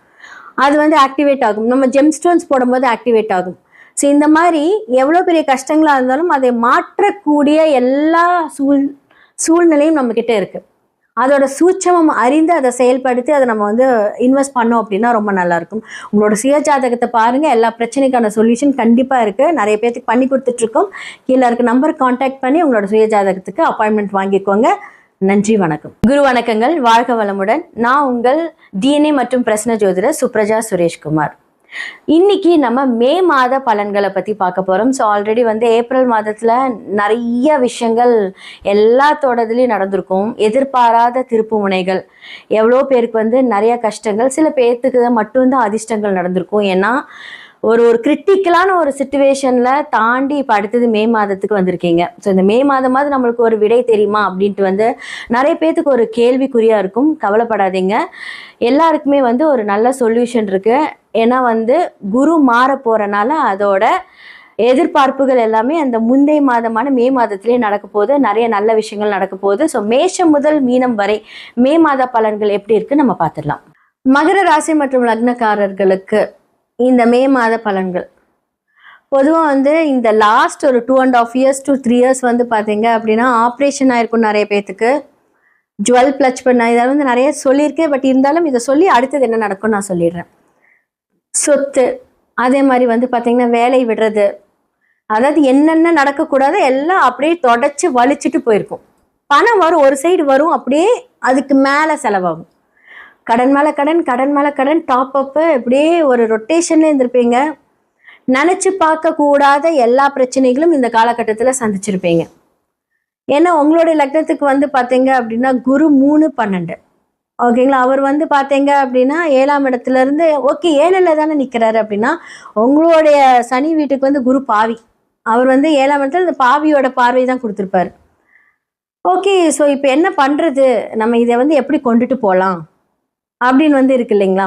அது வந்து ஆக்டிவேட் ஆகும். நம்ம ஜெம் ஸ்டோன்ஸ் போடும்போது ஆக்டிவேட் ஆகும். ஸோ இந்த மாதிரி எவ்வளோ பெரிய கஷ்டங்களா இருந்தாலும் அதை மாற்றக்கூடிய எல்லா சூழ்நிலையும் நம்ம கிட்ட இருக்கு. அதோட சூட்சமம் அறிந்து அதை செயல்படுத்தி அதை நம்ம வந்து இன்வெஸ்ட் பண்ணோம் அப்படின்னா ரொம்ப நல்லா இருக்கும். உங்களோட சுய ஜாதகத்தை பாருங்க, எல்லா பிரச்சனைக்கான சொல்யூஷன் கண்டிப்பா இருக்கு. நிறைய பேருக்கு பண்ணி கொடுத்துட்டு இருக்கோம். கீழே இருக்க நம்பர் கான்டாக்ட் பண்ணி உங்களோட சுய ஜாதகத்துக்கு அப்பாயின்மெண்ட் வாங்கிக்கோங்க. நன்றி, வணக்கம். குரு வணக்கங்கள். வாழ்க வளமுடன். நான் உங்கள் டிஎன்ஏ மற்றும் பிரசன்ன ஜோதிடர் சுப்ரஜா சுரேஷ்குமார். இன்னைக்கு நம்ம மே மாத பலன்களை பத்தி பார்க்க போறோம். ஸோ ஆல்ரெடி வந்து ஏப்ரல் மாதத்துல நிறைய விஷயங்கள் எல்லாத்தோடதுலயும் நடந்திருக்கும். எதிர்பாராத திருப்பு முனைகள், எவ்வளோ பேருக்கு வந்து நிறைய கஷ்டங்கள், சில பேர்த்துக்கு மட்டும்தான் அதிர்ஷ்டங்கள் நடந்திருக்கும். ஏன்னா ஒரு ஒரு கிரிட்டிக்கலான ஒரு சுச்சுவேஷன்ல தாண்டி இப்போ அடுத்தது மே மாதத்துக்கு வந்திருக்கீங்க. ஸோ இந்த மே மாதமாவது நம்மளுக்கு ஒரு விடை தெரியுமா அப்படின்ட்டு வந்து நிறைய பேர்த்துக்கு ஒரு கேள்விக்குறியா இருக்கும். கவலைப்படாதீங்க, எல்லாருக்குமே வந்து ஒரு நல்ல சொல்யூஷன் இருக்கு. ஏன்னா வந்து குரு மாற போறனால அதோட எதிர்பார்ப்புகள் எல்லாமே அந்த முந்தைய மாதமான மே மாதத்திலே நடக்க போகுது. நிறைய நல்ல விஷயங்கள் நடக்க போகுது. ஸோ மேஷம் முதல் மீனம் வரை மே மாத பலன்கள் எப்படி இருக்கு நம்ம பார்த்துடலாம். மகர ராசி மற்றும் லக்னக்காரர்களுக்கு இந்த மே மாத பலன்கள் பொதுவாக வந்து இந்த லாஸ்ட் ஒரு 2.5 years to 3 years வந்து பார்த்தீங்க அப்படின்னா ஆப்ரேஷன் ஆயிருக்கும் நிறைய பேர்த்துக்கு. ஜுவல் பிளச் பண்ண இதை வந்து நிறைய சொல்லியிருக்கேன். பட் இருந்தாலும் இதை சொல்லி அடுத்தது என்ன நடக்கும் நான் சொல்லிடுறேன். சொத்து, அதே மாதிரி வந்து பார்த்தீங்கன்னா வேலை விடுறது, அதாவது என்னென்ன நடக்கக்கூடாது எல்லாம் அப்படியே தொடச்சி வலிச்சுட்டு போயிருக்கும். பணம் வரும், ஒரு சைடு வரும், அப்படியே அதுக்கு மேலே செலவாகும். கடன் மேலே கடன், கடன் மேலே கடன், டாப் அப்பு, இப்படியே ஒரு ரொட்டேஷன்ல இருந்திருப்பீங்க. நினச்சி பார்க்கக்கூடாத எல்லா பிரச்சனைகளும் இந்த காலகட்டத்தில் சந்திச்சிருப்பீங்க. ஏன்னா உங்களுடைய லக்னத்துக்கு வந்து பார்த்தீங்க அப்படின்னா குரு 3-12, ஓகேங்களா. அவர் வந்து பார்த்தீங்க அப்படின்னா 7ஆம் இடத்துல இருந்து, ஓகே 7ல் தானே நிற்கிறாரு அப்படின்னா உங்களுடைய சனி வீட்டுக்கு வந்து குரு பாவி, அவர் வந்து 7ஆம் இடத்துல இந்த பாவியோட பார்வை தான் கொடுத்துருப்பாரு. ஓகே, ஸோ இப்போ என்ன பண்ணுறது, நம்ம இதை வந்து எப்படி கொண்டுட்டு போகலாம் அப்படின்னு வந்து இருக்கு இல்லைங்களா.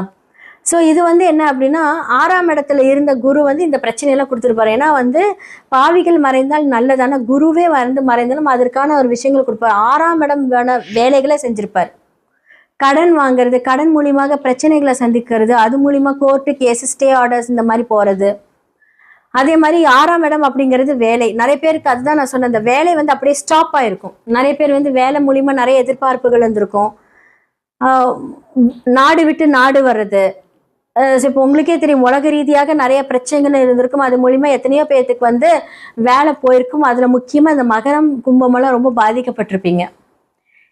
ஸோ இது வந்து என்ன அப்படின்னா 6ஆம் இடத்துல இருந்த குரு வந்து இந்த பிரச்சனையெல்லாம் கொடுத்துருப்பாரு. ஏன்னா வந்து பாவிகள் மறைந்தால் நல்லதான, குருவே வந்து மறைந்தாலும் அதற்கான ஒரு விஷயங்கள் கொடுப்பாரு. 6ஆம் இடம் வேலைகளை செஞ்சிருப்பார். கடன் வாங்குறது, கடன் மூலியமாக பிரச்சனைகளை சந்திக்கிறது, அது மூலியமா கோர்ட்டு கேஸ், ஸ்டே ஆர்டர்ஸ் இந்த மாதிரி போறது. அதே மாதிரி 6ஆம் இடம் அப்படிங்கிறது வேலை. நிறைய பேருக்கு அதுதான் நான் சொன்னேன், அந்த வேலை வந்து அப்படியே ஸ்டாப் ஆயிருக்கும். நிறைய பேர் வந்து வேலை மூலியமா நிறைய எதிர்பார்ப்புகள் இருந்திருக்கும். நாடு விட்டு நாடு வர்றது, இப்போ உங்களுக்கே தெரியும் உலக ரீதியாக நிறைய பிரச்சனைகள் இருந்திருக்கும். அது மூலிமா எத்தனையோ பேர்த்துக்கு வந்து வேலை போயிருக்கும். அதில் முக்கியமாக இந்த மகரம் கும்பமெல்லாம் ரொம்ப பாதிக்கப்பட்டிருப்பீங்க.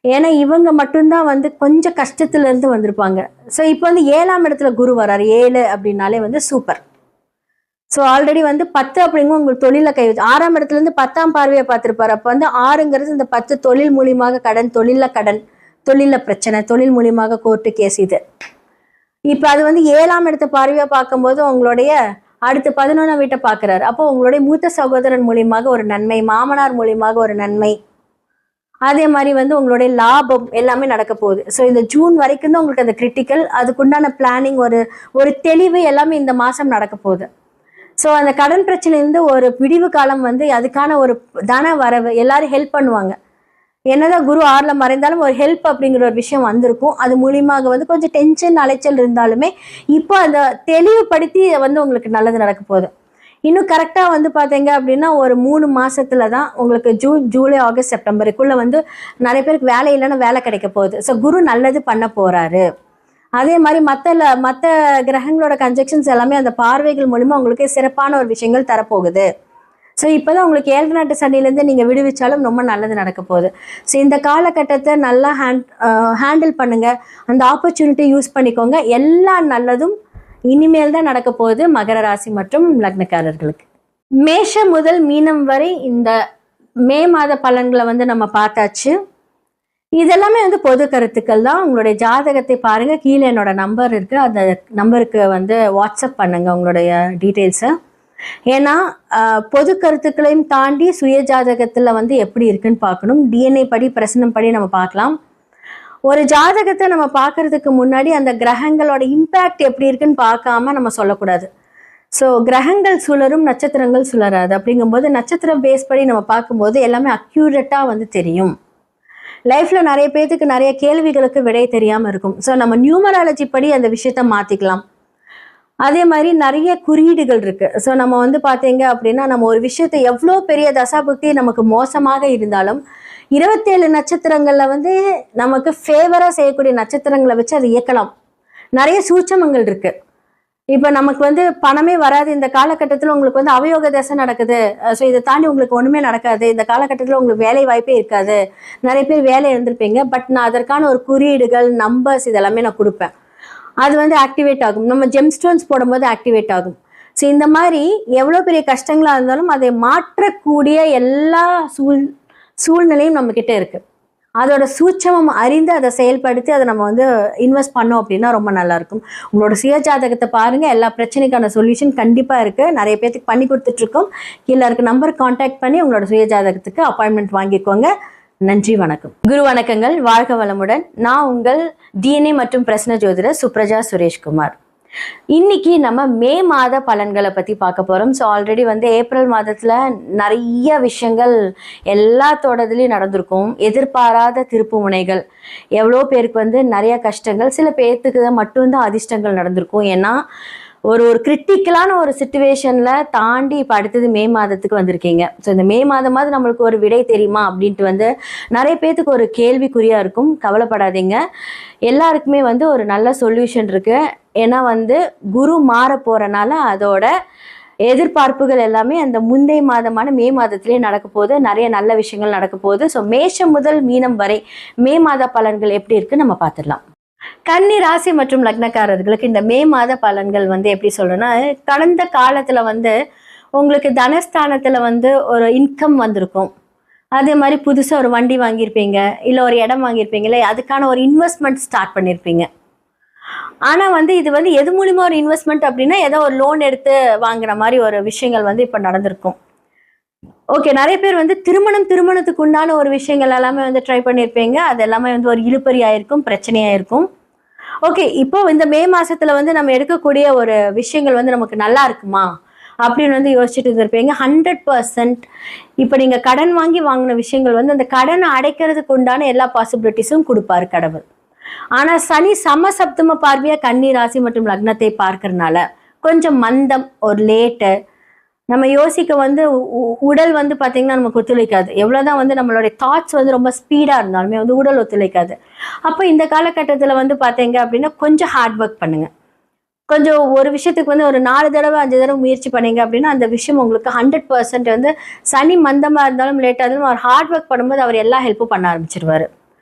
ஏன்னா இவங்க மட்டும்தான் வந்து கொஞ்சம் கஷ்டத்துலேருந்து வந்திருப்பாங்க. ஸோ இப்போ வந்து 7ஆம் இடத்துல குரு வர்றாரு. 7 அப்படின்னாலே வந்து சூப்பர். ஸோ ஆல்ரெடி வந்து 10 அப்படிங்கும் உங்களுக்கு தொழிலை கை வச்சு 6ஆம் இடத்துலேருந்து 10ஆம் பார்வையை பார்த்துருப்பாரு. அப்போ வந்து 6ங்கிறது இந்த 10 தொழில் மூலியமாக கடன், தொழிலில் பிரச்சனை, தொழில் மூலியமாக கோர்ட்டு கேஸ். இது இப்போ அது வந்து 7ஆம் இடத்த பார்வையாக பார்க்கும்போது உங்களுடைய அடுத்து 11ஆம் வீட்டை பார்க்குறாரு. அப்போ உங்களுடைய மூத்த சகோதரன் மூலியமாக ஒரு நன்மை, மாமனார் மூலியமாக ஒரு நன்மை, அதே மாதிரி வந்து உங்களுடைய லாபம் எல்லாமே நடக்க போகுது. ஸோ இந்த ஜூன் வரைக்கும் தான் உங்களுக்கு அந்த கிரிட்டிக்கல், அதுக்குண்டான பிளானிங், ஒரு தெளிவு எல்லாமே இந்த மாதம் நடக்க போகுது. ஸோ அந்த கடன் பிரச்சனையிலேருந்து ஒரு விடிவு காலம் வந்து அதுக்கான ஒரு தன வரவு, எல்லாரும் ஹெல்ப் பண்ணுவாங்க. என்னதான் குரு 6ல் மறைந்தாலும் ஒரு ஹெல்ப் அப்படிங்கிற ஒரு விஷயம் வந்திருக்கும். அது மூலியமாக வந்து கொஞ்சம் டென்ஷன் அலைச்சல் இருந்தாலுமே இப்போ அந்த தெளிவுபடுத்தி வந்து உங்களுக்கு நல்லது நடக்க போகுது. இன்னும் கரெக்டாக வந்து பார்த்தீங்க அப்படின்னா ஒரு 3 மாசத்துல தான் உங்களுக்கு ஜூன், ஜூலை, ஆகஸ்ட், செப்டம்பருக்குள்ள வந்து நிறைய பேருக்கு வேலை இல்லைன்னா வேலை கிடைக்க போகுது. ஸோ குரு நல்லது பண்ண போறாரு. அதே மாதிரி மற்ற கிரகங்களோட கன்ஜெக்ஷன்ஸ் எல்லாமே அந்த பார்வைகள் மூலிமா உங்களுக்கு சிறப்பான ஒரு விஷயங்கள் தரப்போகுது. ஸோ இப்போதான் உங்களுக்கு 7 நாட்டு சனிலேருந்து நீங்கள் விடுவிச்சாலும் ரொம்ப நல்லது நடக்க போகுது. ஸோ இந்த காலகட்டத்தை நல்லா ஹேண்டில் பண்ணுங்கள், அந்த ஆப்பர்ச்சுனிட்டி யூஸ் பண்ணிக்கோங்க. எல்லா நல்லதும் இனிமேல் தான் நடக்க போகுது மகர ராசி மற்றும் லக்னக்காரர்களுக்கு. மேஷம் முதல் மீனம் வரை இந்த மே மாத பலன்களை வந்து நம்ம பார்த்தாச்சு. இதெல்லாமே வந்து பொது கருத்துக்கள் தான். உங்களுடைய ஜாதகத்தை பாருங்கள், கீழே என்னோட நம்பர் இருக்குது, அந்த நம்பருக்கு வந்து வாட்ஸ்அப் பண்ணுங்கள் உங்களுடைய டீட்டெயில்ஸை. ஏன்னா பொது கருத்துக்களையும் தாண்டி சுய ஜாதகத்தில் வந்து எப்படி இருக்குன்னு பார்க்கணும். டிஎன்ஏ படி, பிரசனம் படி நம்ம பார்க்கலாம். ஒரு ஜாதகத்தை நம்ம பார்க்கறதுக்கு முன்னாடி அந்த கிரகங்களோட இம்பேக்ட் எப்படி இருக்குன்னு பார்க்காம நம்ம சொல்லக்கூடாது. ஸோ கிரகங்கள் சுழரும், நட்சத்திரங்கள் சுழராது. அப்படிங்கும்போது நட்சத்திரம் பேஸ் படி நம்ம பார்க்கும்போது எல்லாமே அக்யூரேட்டாக வந்து தெரியும். லைஃப்பில் நிறைய பேர்த்துக்கு நிறைய கேள்விகளுக்கு விடை தெரியாமல் இருக்கும். ஸோ நம்ம நியூமராலஜி படி அந்த விஷயத்த மாற்றிக்கலாம். அதே மாதிரி நிறைய குறியீடுகள் இருக்குது. ஸோ நம்ம வந்து பார்த்தீங்க அப்படின்னா நம்ம ஒரு விஷயத்தை எவ்வளோ பெரிய தசாபுக்தி நமக்கு மோசமாக இருந்தாலும் 27 நட்சத்திரங்களில் வந்து நமக்கு ஃபேவராக செய்யக்கூடிய நட்சத்திரங்களை வச்சு அதை இயக்கலாம். நிறைய சூட்சமங்கள் இருக்குது. இப்போ நமக்கு வந்து பணமே வராது, இந்த காலகட்டத்தில் உங்களுக்கு வந்து அவயோக தசை நடக்குது, ஸோ இதை தாண்டி உங்களுக்கு ஒன்றுமே நடக்காது, இந்த காலகட்டத்தில் உங்களுக்கு வேலை வாய்ப்பே இருக்காது, நிறைய பேர் வேலை இருந்திருப்பீங்க. பட் நான் அதற்கான ஒரு குறியீடுகள், நம்பர்ஸ் இதெல்லாமே நான் கொடுப்பேன். அது வந்து ஆக்டிவேட் ஆகும். நம்ம ஜெம்ஸ்டோன்ஸ் போடும்போது ஆக்டிவேட் ஆகும். ஸோ இந்த மாதிரி எவ்வளோ பெரிய கஷ்டங்களாக இருந்தாலும் அதை மாற்றக்கூடிய எல்லா சூழ்நிலையும் நம்மக்கிட்ட இருக்குது. அதோட சூட்சமம் அறிந்து அதை செயல்படுத்தி அதை நம்ம வந்து இன்வெஸ்ட் பண்ணோம் அப்படின்னா ரொம்ப நல்லாயிருக்கும். உங்களோட சுயஜாதகத்தை பாருங்கள், எல்லா பிரச்சனைக்கான சொல்யூஷன் கண்டிப்பாக இருக்குது. நிறைய பேர்த்துக்கு பண்ணி கொடுத்துட்ருக்கோம். கீழே இருக்க நம்பர் கான்டாக்ட் பண்ணி உங்களோட சுயஜாதகத்துக்கு அப்பாயின்மெண்ட் வாங்கிக்கோங்க. நன்றி, வணக்கம். குரு வணக்கங்கள். வாழ்க வளமுடன். நான் உங்கள் டிஎன்ஏ மற்றும் பிரசன்ன ஜோதிடர் சுப்ரஜா சுரேஷ்குமார். இன்னைக்கு நம்ம மே மாத பலன்களை பற்றி பார்க்க போகிறோம். ஸோ ஆல்ரெடி வந்து ஏப்ரல் மாதத்தில் நிறைய விஷயங்கள் எல்லாத்தோடதுலேயும் நடந்திருக்கும். எதிர்பாராத திருப்பு முனைகள், எவ்வளோ பேருக்கு வந்து நிறைய கஷ்டங்கள், சில பேர்த்துக்கு மட்டும்தான் அதிர்ஷ்டங்கள் நடந்திருக்கும். ஏன்னா ஒரு கிரிட்டிக்கலான ஒரு சுச்சுவேஷனில் தாண்டி இப்போ அடுத்தது மே மாதத்துக்கு வந்திருக்கீங்க. ஸோ இந்த மே மாதமாவது நம்மளுக்கு ஒரு விடை தெரியுமா அப்படின்ட்டு வந்து நிறைய பேர்த்துக்கு ஒரு கேள்விக்குறியாக இருக்கும். கவலைப்படாதீங்க, எல்லாருக்குமே வந்து ஒரு நல்ல சொல்யூஷன் இருக்குது. ஏன்னா வந்து குரு மாற போகிறனால அதோட எதிர்பார்ப்புகள் எல்லாமே அந்த முந்தைய மாதமான மே மாதத்திலே நடக்க போகுது. நிறைய நல்ல விஷயங்கள் நடக்க போகுது. ஸோ மேஷம் முதல் மீனம் வரை மே மாத பலன்கள் எப்படி இருக்குன்னு நம்ம பார்த்துடலாம். கன்னி ராசி மற்றும் லக்னக்காரர்களுக்கு இந்த மே மாத பலன்கள் வந்து எப்படி சொல்றேன்னா, கடந்த காலத்துல வந்து உங்களுக்கு தனஸ்தானத்துல வந்து ஒரு இன்கம் வந்திருக்கும். அதே மாதிரி புதுசா ஒரு வண்டி வாங்கியிருப்பீங்க, இல்லை ஒரு இடம் வாங்கியிருப்பீங்களே, அதுக்கான ஒரு இன்வெஸ்ட்மெண்ட் ஸ்டார்ட் பண்ணியிருப்பீங்க. ஆனா வந்து இது வந்து எது மூலியமா ஒரு இன்வெஸ்ட்மெண்ட் அப்படின்னா, ஏதோ ஒரு லோன் எடுத்து வாங்குற மாதிரி ஒரு விஷயங்கள் வந்து இப்ப நடந்திருக்கும். ஓகே, நிறைய பேர் வந்து திருமணத்துக்கு உண்டான ஒரு விஷயங்கள் எல்லாமே வந்து ட்ரை பண்ணியிருப்பீங்க. அது எல்லாமே வந்து ஒரு இழுபறி ஆயிருக்கும், பிரச்சனையாயிருக்கும். ஓகே, இப்போ இந்த மே மாசத்துல வந்து நம்ம எடுக்கக்கூடிய ஒரு விஷயங்கள் வந்து நமக்கு நல்லா இருக்குமா அப்படின்னு வந்து யோசிச்சுட்டு இருந்திருப்பீங்க. 100% இப்போ நீங்க கடன் வாங்கின விஷயங்கள் வந்து அந்த கடனை அடைக்கிறதுக்கு உண்டான எல்லா பாசிபிலிட்டிஸும் கொடுப்பாரு கடவுள். ஆனா சனி சமசப்தம பார்வையா கன்னி ராசி மற்றும் லக்னத்தை பார்க்கறதுனால கொஞ்சம் மந்தம், ஒரு லேட்டு, நம்ம யோசிக்க வந்து உடல் வந்து பார்த்தீங்கன்னா நமக்கு ஒத்துழைக்காது. எவ்வளோதான் வந்து நம்மளுடைய தாட்ஸ் வந்து ரொம்ப ஸ்பீடாக இருந்தாலுமே வந்து உடல் ஒத்துழைக்காது. அப்போ இந்த காலகட்டத்தில் வந்து பார்த்தீங்க அப்படின்னா கொஞ்சம் ஹார்ட் ஒர்க் பண்ணுங்கள். கொஞ்சம் ஒரு விஷயத்துக்கு வந்து ஒரு 4 தடவை 5 தடவை முயற்சி பண்ணீங்க அப்படின்னா அந்த விஷயம் உங்களுக்கு 100% வந்து சனி மந்தமாக இருந்தாலும் லேட்டாக இருந்தாலும் அவர் ஹார்ட் ஒர்க் பண்ணும்போது அவர் எல்லா ஹெல்ப்பும் பண்ண ஆரம்பிச்சிருவார்.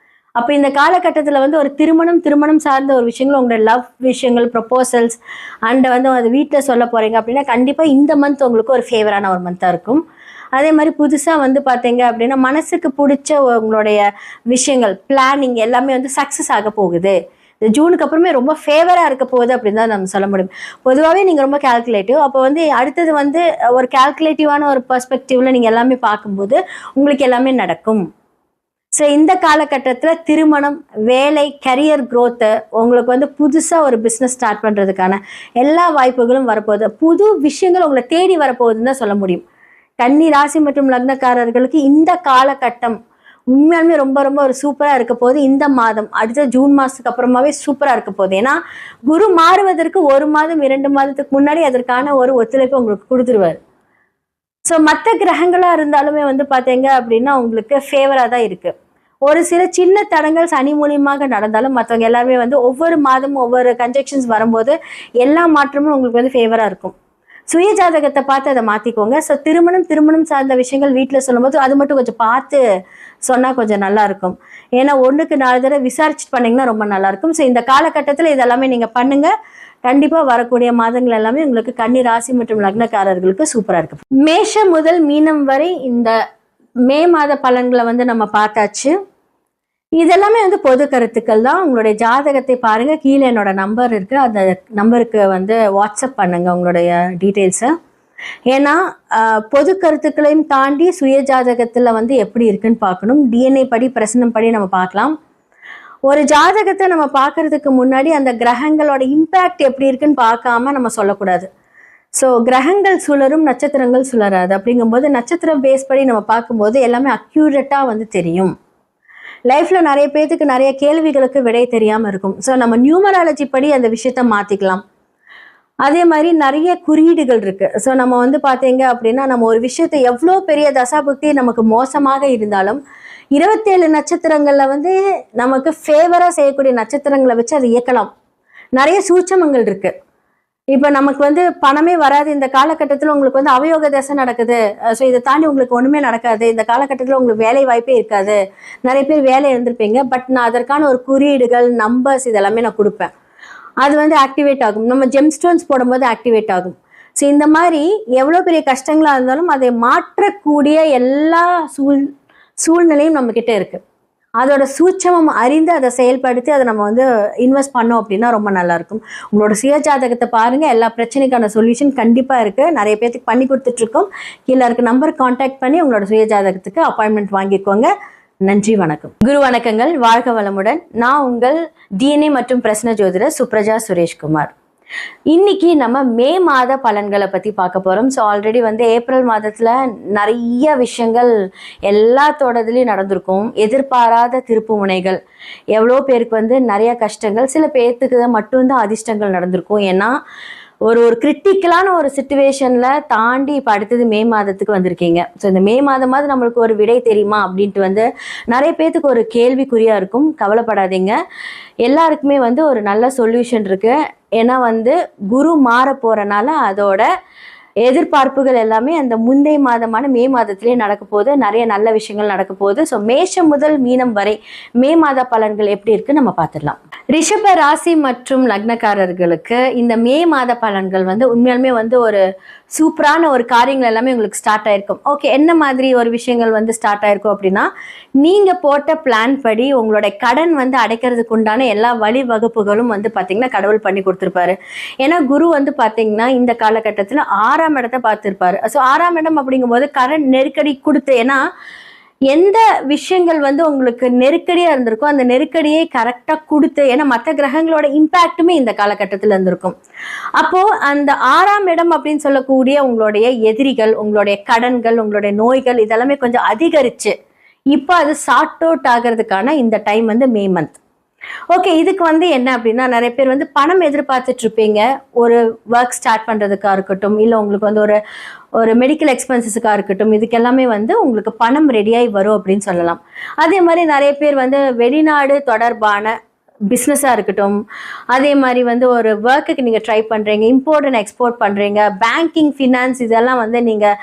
அப்போ இந்த காலகட்டத்தில் வந்து ஒரு திருமணம் சார்ந்த ஒரு விஷயங்கள், உங்களோட லவ் விஷயங்கள், ப்ரொப்போசல்ஸ் அண்ட் வந்து அது வீட்டில் சொல்ல போகிறீங்க அப்படின்னா கண்டிப்பாக இந்த மந்த் உங்களுக்கு ஒரு ஃபேவரான ஒரு மந்த்தாக இருக்கும். அதே மாதிரி புதுசாக வந்து பார்த்தீங்க அப்படின்னா மனசுக்கு பிடிச்ச உங்களுடைய விஷயங்கள், பிளானிங் எல்லாமே வந்து சக்ஸஸ் ஆக போகுது. இந்த ஜூனுக்கு அப்புறமே ரொம்ப ஃபேவராக இருக்க போகுது அப்படின்னு தான் நம்ம சொல்ல முடியும். பொதுவாகவே நீங்கள் ரொம்ப கால்குலேட்டிவ். அப்போ வந்து அடுத்தது வந்து ஒரு கால்குலேட்டிவான ஒரு பெர்ஸ்பெக்டிவில் நீங்கள் எல்லாமே பார்க்கும்போது உங்களுக்கு எல்லாமே நடக்கும். ஸோ இந்த காலகட்டத்தில் திருமணம், வேலை, கரியர் க்ரோத்து, உங்களுக்கு வந்து புதுசாக ஒரு பிஸ்னஸ் ஸ்டார்ட் பண்ணுறதுக்கான எல்லா வாய்ப்புகளும் வரப்போகுது. புது விஷயங்கள் உங்களை தேடி வரப்போகுதுன்னு தான் சொல்ல முடியும். கன்னி ராசி மற்றும் லக்னக்காரர்களுக்கு இந்த காலகட்டம் உண்மையாலுமே ரொம்ப ரொம்ப ஒரு சூப்பராக இருக்க போகுது. இந்த மாதம் அடுத்த ஜூன் மாதத்துக்கு அப்புறமாவே சூப்பராக இருக்க போகுது. ஏன்னா குரு மாறுவதற்கு 1 மாதம் 2 மாதத்துக்கு முன்னாடி அதற்கான ஒரு ஒத்துழைப்பு உங்களுக்கு கொடுத்துருவார். ஸோ மற்ற கிரகங்களாக இருந்தாலுமே வந்து பார்த்தீங்க அப்படின்னா உங்களுக்கு ஃபேவராக தான் இருக்குது. ஒரு சில சின்ன தடங்கள் சனி மூலியமாக நடந்தாலும் மற்றவங்க எல்லாருமே வந்து ஒவ்வொரு மாதமும் ஒவ்வொரு கன்ஜெக்ஷன்ஸ் வரும்போது எல்லா மாற்றமும் உங்களுக்கு வந்து ஃபேவராக இருக்கும். சுய ஜாதகத்தை பார்த்து அதை மாற்றிக்கோங்க. ஸோ திருமணம் சார்ந்த விஷயங்கள் வீட்டில் சொல்லும்போது அது மட்டும் கொஞ்சம் பார்த்து சொன்னால் கொஞ்சம் நல்லாயிருக்கும். ஏன்னா 1க்கு 4 தடவை விசாரிச்சுட்டு பண்ணிங்கன்னா ரொம்ப நல்லாயிருக்கும். ஸோ இந்த காலகட்டத்தில் இதெல்லாமே நீங்கள் பண்ணுங்கள். கண்டிப்பாக வரக்கூடிய மாதங்கள் எல்லாமே உங்களுக்கு கன்னி ராசி மற்றும் லக்னக்காரர்களுக்கு சூப்பராக இருக்கும். மேஷம் முதல் மீனம் வரை இந்த மே மாத பலன்களை வந்து நம்ம பார்த்தாச்சு. இதெல்லாமே வந்து பொது கருத்துக்கள் தான். உங்களுடைய ஜாதகத்தை பாருங்க, கீழே என்னோட நம்பர் இருக்கு, அந்த நம்பருக்கு வந்து வாட்ஸ்அப் பண்ணுங்க உங்களுடைய டீட்டெயில்ஸை. ஏன்னா பொது கருத்துக்களையும் தாண்டி சுய ஜாதகத்துல வந்து எப்படி இருக்குன்னு பார்க்கணும். டிஎன்ஏ படி, பிரசனம் படி நம்ம பார்க்கலாம். ஒரு ஜாதகத்தை நம்ம பார்க்கறதுக்கு முன்னாடி அந்த கிரகங்களோட இம்பேக்ட் எப்படி இருக்குன்னு பார்க்காம நம்ம சொல்லக்கூடாது. ஸோ கிரகங்கள் சுழரும், நட்சத்திரங்கள் சுழராது. அப்படிங்கும்போது நட்சத்திரம் பேஸ் படி நம்ம பார்க்கும்போது எல்லாமே அக்யூரேட்டாக வந்து தெரியும். லைஃப்ல நிறைய பேர்த்துக்கு நிறைய கேள்விகளுக்கு விடை தெரியாமல் இருக்கும். ஸோ நம்ம நியூமராலஜி படி அந்த விஷயத்த மாற்றிக்கலாம். அதே மாதிரி நிறைய குறியீடுகள் இருக்கு. ஸோ நம்ம வந்து பார்த்தீங்க அப்படின்னா நம்ம ஒரு விஷயத்தை எவ்வளோ பெரிய தசாபுக்தி நமக்கு மோசமாக இருந்தாலும் 27 நட்சத்திரங்கள்ல வந்து நமக்கு ஃபேவரா செய்யக்கூடிய நட்சத்திரங்களை வச்சு அதை இயக்கலாம். நிறைய சூட்சமங்கள் இருக்கு. இப்போ நமக்கு வந்து பணமே வராது, இந்த காலகட்டத்தில் உங்களுக்கு வந்து அவயோக தசை நடக்குது, ஸோ இதை தாண்டி உங்களுக்கு ஒன்றுமே நடக்காது, இந்த காலகட்டத்தில் உங்களுக்கு வேலை வாய்ப்பே இருக்காது, நிறைய பேர் வேலை இருந்திருப்பீங்க. பட் நான் அதற்கான ஒரு குறியீடுகள், நம்பர்ஸ் இதெல்லாமே நான் கொடுப்பேன். அது வந்து ஆக்டிவேட் ஆகும். நம்ம ஜெம்ஸ்டோன்ஸ் போடும்போது ஆக்டிவேட் ஆகும். ஸோ இந்த மாதிரி எவ்வளோ பெரிய கஷ்டங்களாக இருந்தாலும் அதை மாற்றக்கூடிய எல்லா சூழ்நிலையும் நம்மக்கிட்ட இருக்குது. அதோட சூட்சமம் அறிந்து அதை செயல்படுத்தி அதை நம்ம வந்து இன்வெஸ்ட் பண்ணோம் அப்படின்னா ரொம்ப நல்லாயிருக்கும். உங்களோட சுயஜாதகத்தை பாருங்கள், எல்லா பிரச்சனைக்கான சொல்யூஷன் கண்டிப்பாக இருக்குது. நிறைய பேர்த்துக்கு பண்ணி கொடுத்துட்ருக்கோம். கீழே இருக்க நம்பர் கான்டாக்ட் பண்ணி உங்களோட சுயஜாதகத்துக்கு அப்பாயின்மெண்ட் வாங்கிக்கோங்க. நன்றி, வணக்கம். குரு வணக்கங்கள், வாழ்க வளமுடன். நான் உங்கள் டிஎன்ஏ மற்றும் பிரசன்ன ஜோதிடர் சுப்ரஜா சுரேஷ்குமார். இன்னைக்கு நம்ம மே மாத பலன்களை பற்றி பார்க்க போகிறோம். ஸோ ஆல்ரெடி வந்து ஏப்ரல் மாதத்தில் நிறைய விஷயங்கள் எல்லாத்தோடதுலேயும் நடந்திருக்கும். எதிர்பாராத திருப்பு முனைகள், எவ்வளோ பேருக்கு வந்து நிறைய கஷ்டங்கள், சில பேர்த்துக்கு மட்டும்தான் அதிர்ஷ்டங்கள் நடந்திருக்கும். ஏன்னா ஒரு கிரிட்டிக்கலான ஒரு சுச்சுவேஷனில் தாண்டி இப்போ அடுத்தது மே மாதத்துக்கு வந்திருக்கீங்க. ஸோ இந்த மே மாதமாவது நம்மளுக்கு ஒரு விடை தெரியுமா அப்படின்ட்டு வந்து நிறைய பேர்த்துக்கு ஒரு கேள்விக்குறியாக இருக்கும். கவலைப்படாதீங்க, எல்லாருக்குமே வந்து ஒரு நல்ல சொல்யூஷன் இருக்குது. ஏன்னா வந்து குரு மாற போகிறனால அதோட எதிர்பார்ப்புகள் எல்லாமே அந்த முந்தைய மாதமான மே மாதத்திலே நடக்க போகுது. நிறைய நல்ல விஷயங்கள் நடக்க போகுது. ஸோ மேஷம் முதல் மீனம் வரை மே மாத பலன்கள் எப்படி இருக்குன்னு நம்ம பார்த்துடலாம். ரிஷப ராசி மற்றும் லக்னக்காரர்களுக்கு இந்த மே மாத பலன்கள் வந்து உண்மையாலுமே வந்து ஒரு சூப்பரான ஒரு காரியங்கள் எல்லாமே உங்களுக்கு ஸ்டார்ட் ஆயிருக்கும். ஓகே, என்ன மாதிரி ஒரு விஷயங்கள் வந்து ஸ்டார்ட் ஆயிருக்கும் அப்படின்னா, நீங்கள் போட்ட பிளான் படி உங்களுடைய கடன் வந்து அடைக்கிறதுக்கு உண்டான எல்லா வழிவகுப்புகளும் வந்து பார்த்தீங்கன்னா கடவுள் பண்ணி கொடுத்துருப்பாரு. ஏன்னா குரு வந்து பார்த்தீங்கன்னா இந்த காலகட்டத்தில் 6ஆம் இடத்தை பார்த்துருப்பாரு. ஸோ 6ஆம் இடம் அப்படிங்கும்போது கடன் நெருக்கடி கொடுத்து, ஏன்னா எந்த விஷயங்கள் வந்து உங்களுக்கு நெருக்கடியாக இருந்திருக்கும் அந்த நெருக்கடியை கரெக்டாக கொடுத்து, ஏன்னா மற்ற கிரகங்களோட இம்பேக்டுமே இந்த காலகட்டத்தில் இருந்திருக்கும். அப்போது அந்த 6ஆம் இடம் அப்படின்னு சொல்லக்கூடிய உங்களுடைய எதிரிகள், உங்களுடைய கடன்கள், உங்களுடைய நோய்கள் இதெல்லாமே கொஞ்சம் அதிகரித்து இப்போ அது சார்ட் அவுட் ஆகிறதுக்கான இந்த டைம் வந்து மே மந்த். ஓகே, இதுக்கு வந்து என்ன அப்படின்னா, நிறைய பேர் வந்து பணம் எதிர்பார்த்துட்டு இருப்பீங்க. ஒரு ஒர்க் ஸ்டார்ட் பண்ணுறதுக்காக இருக்கட்டும், இல்லை உங்களுக்கு வந்து ஒரு மெடிக்கல் எக்ஸ்பென்சஸுக்காக இருக்கட்டும், இதுக்கு எல்லாமே வந்து உங்களுக்கு பணம் ரெடியாகி வரும் அப்படின்னு சொல்லலாம். அதே மாதிரி நிறைய பேர் வந்து வெளிநாடு தொடர்பான பிஸ்னஸாக இருக்கட்டும், அதே மாதிரி வந்து ஒரு ஒர்க்குக்கு நீங்கள் ட்ரை பண்ணுறீங்க, இம்போர்ட் அண்ட் எக்ஸ்போர்ட் பண்ணுறீங்க, பேங்கிங், ஃபினான்ஸ் இதெல்லாம் வந்து நீங்கள்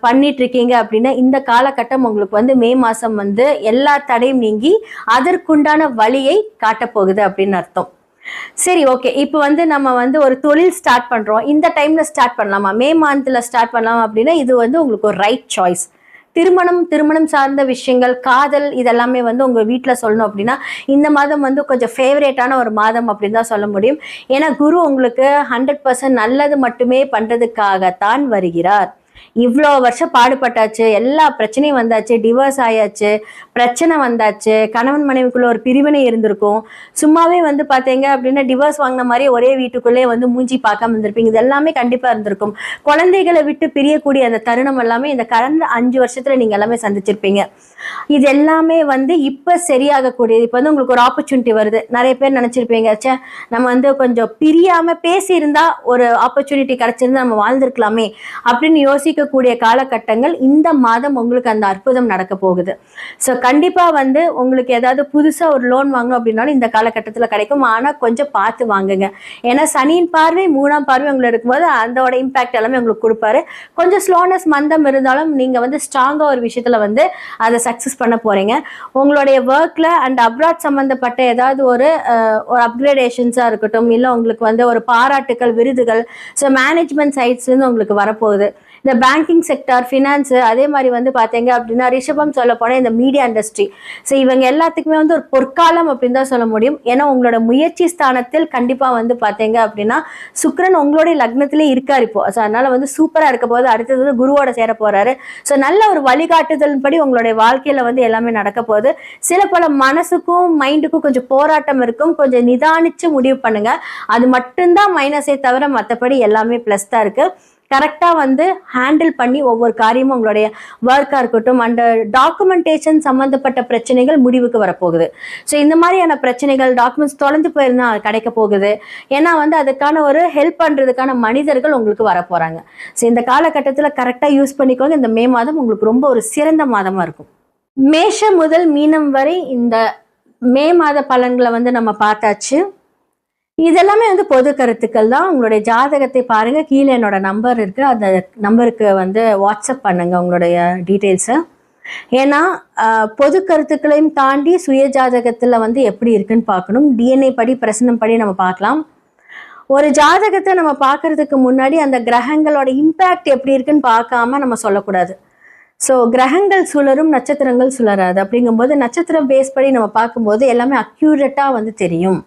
பண்ணிகிட்ருக்கீங்க அப்படின்னா இந்த காலகட்டம் உங்களுக்கு வந்து மே மாதம் வந்து எல்லா தடையும் நீங்கி அதற்குண்டான வழியை காட்டப்போகுது அப்படின்னு அர்த்தம். சரி, ஓகே, இப்போ வந்து நம்ம வந்து ஒரு தொழில் ஸ்டார்ட் பண்ணுறோம். இந்த டைமில் ஸ்டார்ட் பண்ணலாமா, மே மந்தில் ஸ்டார்ட் பண்ணலாமா அப்படின்னா இது வந்து உங்களுக்கு ஒரு ரைட் சாய்ஸ். திருமணம் சார்ந்த விஷயங்கள், காதல் இதெல்லாமே வந்து உங்கள் வீட்டில் சொல்லணும் அப்படின்னா இந்த மாதம் வந்து கொஞ்சம் ஃபேவரேட்டான ஒரு மாதம் அப்படின்னு தான் சொல்ல முடியும். ஏன்னா குரு உங்களுக்கு 100% நல்லது மட்டுமே பண்ணுறதுக்காகத்தான் வருகிறார். இவ்வளோ வருஷம் பாடுபட்டாச்சு, எல்லா பிரச்சனையும் வந்தாச்சு, டிவோர்ஸ் ஆயாச்சு, பிரச்சனை வந்தாச்சு, கணவன் மனைவிக்குள்ள ஒரு பிரிவினை இருந்திருக்கும். சும்மாவே வந்து பார்த்தீங்க அப்படின்னா டிவோர்ஸ் வாங்கின மாதிரி ஒரே வீட்டுக்குள்ளே வந்து மூஞ்சி பார்க்காம இருந்திருப்பீங்க. இது எல்லாமே கண்டிப்பாக இருந்திருக்கும். குழந்தைகளை விட்டு பிரியக்கூடிய அந்த தருணம் எல்லாமே இந்த கடந்த 5 வருஷத்தில் நீங்கள் எல்லாமே சந்திச்சிருப்பீங்க. இது எல்லாமே வந்து இப்போ சரியாகக்கூடியது. இப்போ வந்து உங்களுக்கு ஒரு ஆப்பர்ச்சுனிட்டி வருது. நிறைய பேர் நினச்சிருப்பீங்க, சே நம்ம வந்து கொஞ்சம் பிரியாமல் பேசியிருந்தா ஒரு ஆப்பர்ச்சுனிட்டி கிடச்சிருந்தா நம்ம வாழ்ந்திருக்கலாமே அப்படின்னு யோசிக்கக்கூடிய காலகட்டங்கள் இந்த மாதம் உங்களுக்கு அந்த அற்புதம் நடக்க போகுது. ஸோ கண்டிப்பாக வந்து உங்களுக்கு ஏதாவது புதுசாக ஒரு லோன் வாங்கணும் அப்படின்னாலும் இந்த காலகட்டத்தில் கிடைக்கும். ஆனால் கொஞ்சம் பார்த்து வாங்குங்க. ஏன்னா சனியின் பார்வை 3ஆம் பார்வை உங்களுக்கு இருக்கும்போது அதோட இம்பேக்ட் எல்லாமே உங்களுக்கு கொடுப்பாரு. கொஞ்சம் ஸ்லோனஸ் மந்தம் இருந்தாலும் நீங்கள் வந்து ஸ்ட்ராங்காக ஒரு விஷயத்தில் வந்து அதை சக்ஸஸ் பண்ண போகிறீங்க. உங்களுடைய ஒர்க்கில் அண்ட் அப்ராட் சம்மந்தப்பட்ட ஏதாவது ஒரு அப்கிரேடேஷன்ஸாக இருக்கட்டும், இல்லை உங்களுக்கு வந்து ஒரு பாராட்டுக்கள், விருதுகள், ஸோ மேனேஜ்மெண்ட் சைட்ஸ்லேருந்து உங்களுக்கு வரப்போகுது. இந்த பேங்கிங் செக்டார், ஃபினான்ஸு, அதே மாதிரி வந்து பார்த்தீங்க அப்படின்னா ரிஷபம் சொல்ல போனால் இந்த மீடியா இண்டஸ்ட்ரி, ஸோ இவங்க எல்லாத்துக்குமே வந்து ஒரு பொற்காலம் அப்படின்னு தான் சொல்ல முடியும். ஏன்னா உங்களோட முயற்சி ஸ்தானத்தில் கண்டிப்பாக வந்து பார்த்தீங்க அப்படின்னா சுக்கிரன் உங்களுடைய லக்னத்திலே இருக்கார் இப்போ. ஸோ அதனால் வந்து சூப்பராக இருக்க போது. அடுத்தது வந்து குருவோட சேர போகிறாரு. ஸோ நல்ல ஒரு வழிகாட்டுதல் படி உங்களுடைய வாழ்க்கையில் வந்து எல்லாமே நடக்க போகுது. சில பல மனசுக்கும் மைண்டுக்கும் கொஞ்சம் போராட்டம் இருக்கும். கொஞ்சம் நிதானித்து முடிவு பண்ணுங்க. அது மட்டும்தான் மைனஸே தவிர மற்றபடி எல்லாமே ப்ளஸ் தான் இருக்குது. கரெக்டாக வந்து ஹேண்டில் பண்ணி ஒவ்வொரு காரியமும் உங்களுடைய ஒர்க்காக இருக்கட்டும் அண்ட் டாக்குமெண்டேஷன் சம்மந்தப்பட்ட பிரச்சனைகள் முடிவுக்கு வரப்போகுது. ஸோ இந்த மாதிரியான பிரச்சனைகள், டாக்குமெண்ட்ஸ் தொலைஞ்சு போயிருந்தா கிடைக்க போகுது. ஏன்னா வந்து அதுக்கான ஒரு ஹெல்ப் பண்ணுறதுக்கான மனிதர்கள் உங்களுக்கு வரப்போகிறாங்க. ஸோ இந்த காலகட்டத்தில் கரெக்டாக யூஸ் பண்ணிக்கோங்க. இந்த மே மாதம் உங்களுக்கு ரொம்ப ஒரு சிறந்த மாதமாக இருக்கும். மேஷம் முதல் மீனம் வரை இந்த மே மாத பலன்களை வந்து நம்ம பார்த்தாச்சு. இதெல்லாமே வந்து பொது கருத்துக்கள் தான். உங்களுடைய ஜாதகத்தை பாருங்க, கீழே என்னோட நம்பர் இருக்கு, அந்த நம்பருக்கு வந்து வாட்ஸ்அப் பண்ணுங்க உங்களுடைய டீட்டெயில்ஸை. ஏன்னா பொது கருத்துக்களையும் தாண்டி சுய ஜாதகத்தில் வந்து எப்படி இருக்குன்னு பார்க்கணும். டிஎன்ஏ படி, பிரசனம் படி நம்ம பார்க்கலாம். ஒரு ஜாதகத்தை நம்ம பார்க்கறதுக்கு முன்னாடி அந்த கிரகங்களோட இம்பேக்ட் எப்படி இருக்குன்னு பார்க்காம நம்ம சொல்லக்கூடாது. ஸோ கிரகங்கள் சுழரும், நட்சத்திரங்கள் சுழராது. அப்படிங்கும்போது நட்சத்திரம் பேஸ் படி நம்ம பார்க்கும்போது எல்லாமே அக்யூரேட்டாக வந்து தெரியும்.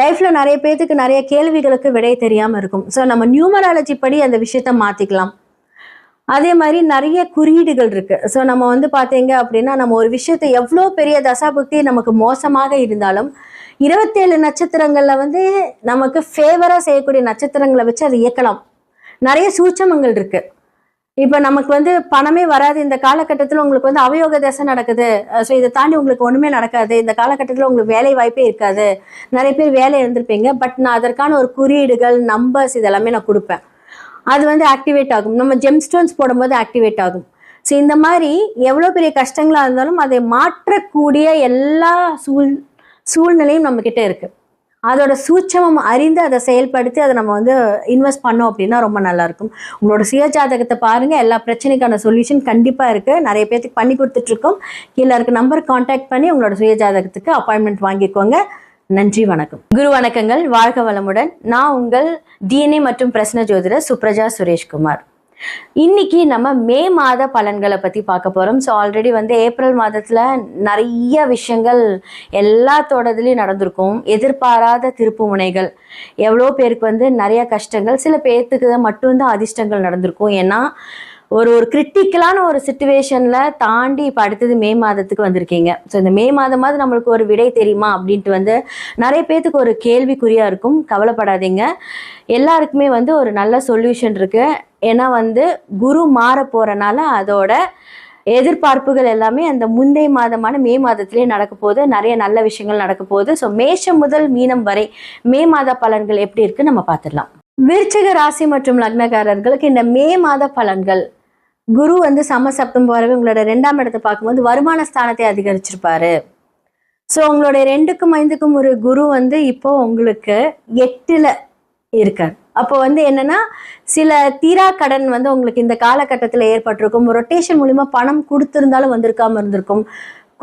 லைஃப்பில் நிறைய பேர்த்துக்கு நிறைய கேள்விகளுக்கு விடை தெரியாமல் இருக்கும். ஸோ நம்ம நியூமராலஜி படி அந்த விஷயத்த மாற்றிக்கலாம். அதே மாதிரி நிறைய குறியீடுகள் இருக்குது. ஸோ நம்ம வந்து பார்த்தீங்க அப்படின்னா நம்ம ஒரு விஷயத்தை எவ்வளோ பெரிய தசாபுக்தி நமக்கு மோசமாக இருந்தாலும் 27 நட்சத்திரங்களில் வந்து நமக்கு ஃபேவராக செய்யக்கூடிய நட்சத்திரங்களை வச்சு அதை இயக்கலாம். நிறைய சூட்சமங்கள் இருக்குது. இப்போ நமக்கு வந்து பணமே வராது, இந்த காலகட்டத்தில் உங்களுக்கு வந்து அவயோக தசை நடக்குது, ஸோ இதை தாண்டி உங்களுக்கு ஒன்றுமே நடக்காது, இந்த காலகட்டத்தில் உங்களுக்கு வேலை வாய்ப்பே இருக்காது, நிறைய பேர் வேலை இருந்திருப்பீங்க. பட் நான் அதற்கான ஒரு குறியீடுகள், நம்பர்ஸ் இதெல்லாமே நான் கொடுப்பேன். அது வந்து ஆக்டிவேட் ஆகும். நம்ம ஜெம்ஸ்டோன்ஸ் போடும்போது ஆக்டிவேட் ஆகும். ஸோ இந்த மாதிரி எவ்வளோ பெரிய கஷ்டங்களாக இருந்தாலும் அதை மாற்றக்கூடிய எல்லா சூழ்நிலையும் நம்மக்கிட்ட இருக்குது. அதோட சூட்சமம் அறிந்து அதை செயல்படுத்தி அதை நம்ம வந்து இன்வெஸ்ட் பண்ணோம் அப்படின்னா ரொம்ப நல்லாயிருக்கும். உங்களோட சுய ஜாதகத்தை பாருங்கள், எல்லா பிரச்சனைக்கான சொல்யூஷன் கண்டிப்பாக இருக்குது. நிறைய பேருக்கு பண்ணி கொடுத்துட்ருக்கோம். கீழே இருக்க நம்பர் கான்டாக்ட் பண்ணி உங்களோட சுய ஜாதகத்துக்கு அப்பாயின்மெண்ட் வாங்கிக்கோங்க. நன்றி, வணக்கம். குரு வணக்கங்கள். வாழ்க வளமுடன். நான் உங்கள் டிஎன்ஏ மற்றும் பிரசன்ன ஜோதிடர் சுப்ரஜா சுரேஷ்குமார். இன்னைக்கு நம்ம மே மாத பலன்களை பற்றி பார்க்க போகிறோம். ஸோ ஆல்ரெடி வந்து ஏப்ரல் மாதத்தில் நிறைய விஷயங்கள் எல்லாத்தோடதுலேயும் நடந்திருக்கும். எதிர்பாராத திருப்பு முனைகள், எவ்வளோ பேருக்கு வந்து நிறைய கஷ்டங்கள், சில பேர்த்துக்கு மட்டும்தான் அதிர்ஷ்டங்கள் நடந்திருக்கும். ஏன்னா ஒரு கிரிட்டிக்கலான ஒரு சிச்சுவேஷனில் தாண்டி இப்போ அடுத்தது மே மாதத்துக்கு வந்திருக்கீங்க. ஸோ இந்த மே மாதமாவது நம்மளுக்கு ஒரு விடை தெரியுமா அப்படின்ட்டு வந்து நிறைய பேர்த்துக்கு ஒரு கேள்விக்குறியாக இருக்கும். கவலைப்படாதீங்க, எல்லாருக்குமே வந்து ஒரு நல்ல சொல்யூஷன் இருக்குது. ஏன்னா வந்து குரு மாற போகிறனால அதோட எதிர்பார்ப்புகள் எல்லாமே அந்த முந்தைய மாதமான மே மாதத்திலே நடக்க போகுது. நிறைய நல்ல விஷயங்கள் நடக்க போகுது. ஸோ மேஷம் முதல் மீனம் வரை மே மாத பலன்கள் எப்படி இருக்குன்னு நம்ம பார்த்துடலாம். விருச்சிக ராசி மற்றும் லக்னக்காரர்களுக்கு இந்த மே மாத பலன்கள், குரு வந்து சமசப்தம் போகிறவங்க உங்களோட 2ஆம் இடத்தை பார்க்கும்போது வருமான ஸ்தானத்தை அதிகரிச்சிருப்பாரு. ஸோ உங்களுடைய 2க்கும் 5க்கும் ஒரு குரு வந்து இப்போ உங்களுக்கு 8ல் இருக்கார். அப்போ வந்து என்னன்னா சில தீரா கடன் வந்து உங்களுக்கு இந்த காலகட்டத்தில் ஏற்பட்டிருக்கும். ரொட்டேஷன் மூலிமா பணம் கொடுத்துருந்தாலும் வந்திருக்காம இருந்திருக்கும்.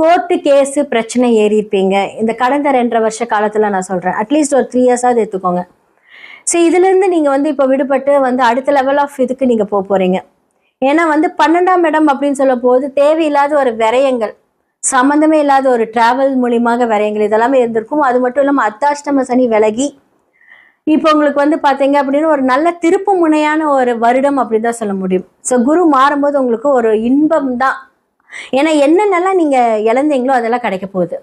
கோர்ட்டு கேஸு பிரச்சனை ஏறியிருப்பீங்க இந்த கடந்த 2.5 வருஷ காலத்தில். நான் சொல்கிறேன், அட்லீஸ்ட் ஒரு 3 இயர்ஸாவது எடுத்துக்கோங்க. ஸோ இதுலேருந்து நீங்கள் வந்து இப்போ விடுபட்டு வந்து அடுத்த லெவல் ஆஃப் இதுக்கு நீங்கள் போக போகிறீங்க. ஏன்னா வந்து 12ஆம் இடம் அப்படின்னு சொல்லும் போது தேவையில்லாத ஒரு விரயங்கள், சம்மந்தமே இல்லாத ஒரு டிராவல் மூலியமாக விரயங்கள் இதெல்லாமே இருந்திருக்கும். அது மட்டும் இல்லாமல் அர்த்தாஷ்டம சனி விலகி இப்போ உங்களுக்கு வந்து பார்த்தீங்க அப்படின்னு ஒரு நல்ல திருப்பு முனையான ஒரு வருடம் அப்படின்னு தான் சொல்ல முடியும். ஸோ குரு மாறும்போது உங்களுக்கு ஒரு இன்பம் தான். ஏன்னா என்னென்னலாம் நீங்கள் இழந்தீங்களோ அதெல்லாம் கிடைக்க போகுது.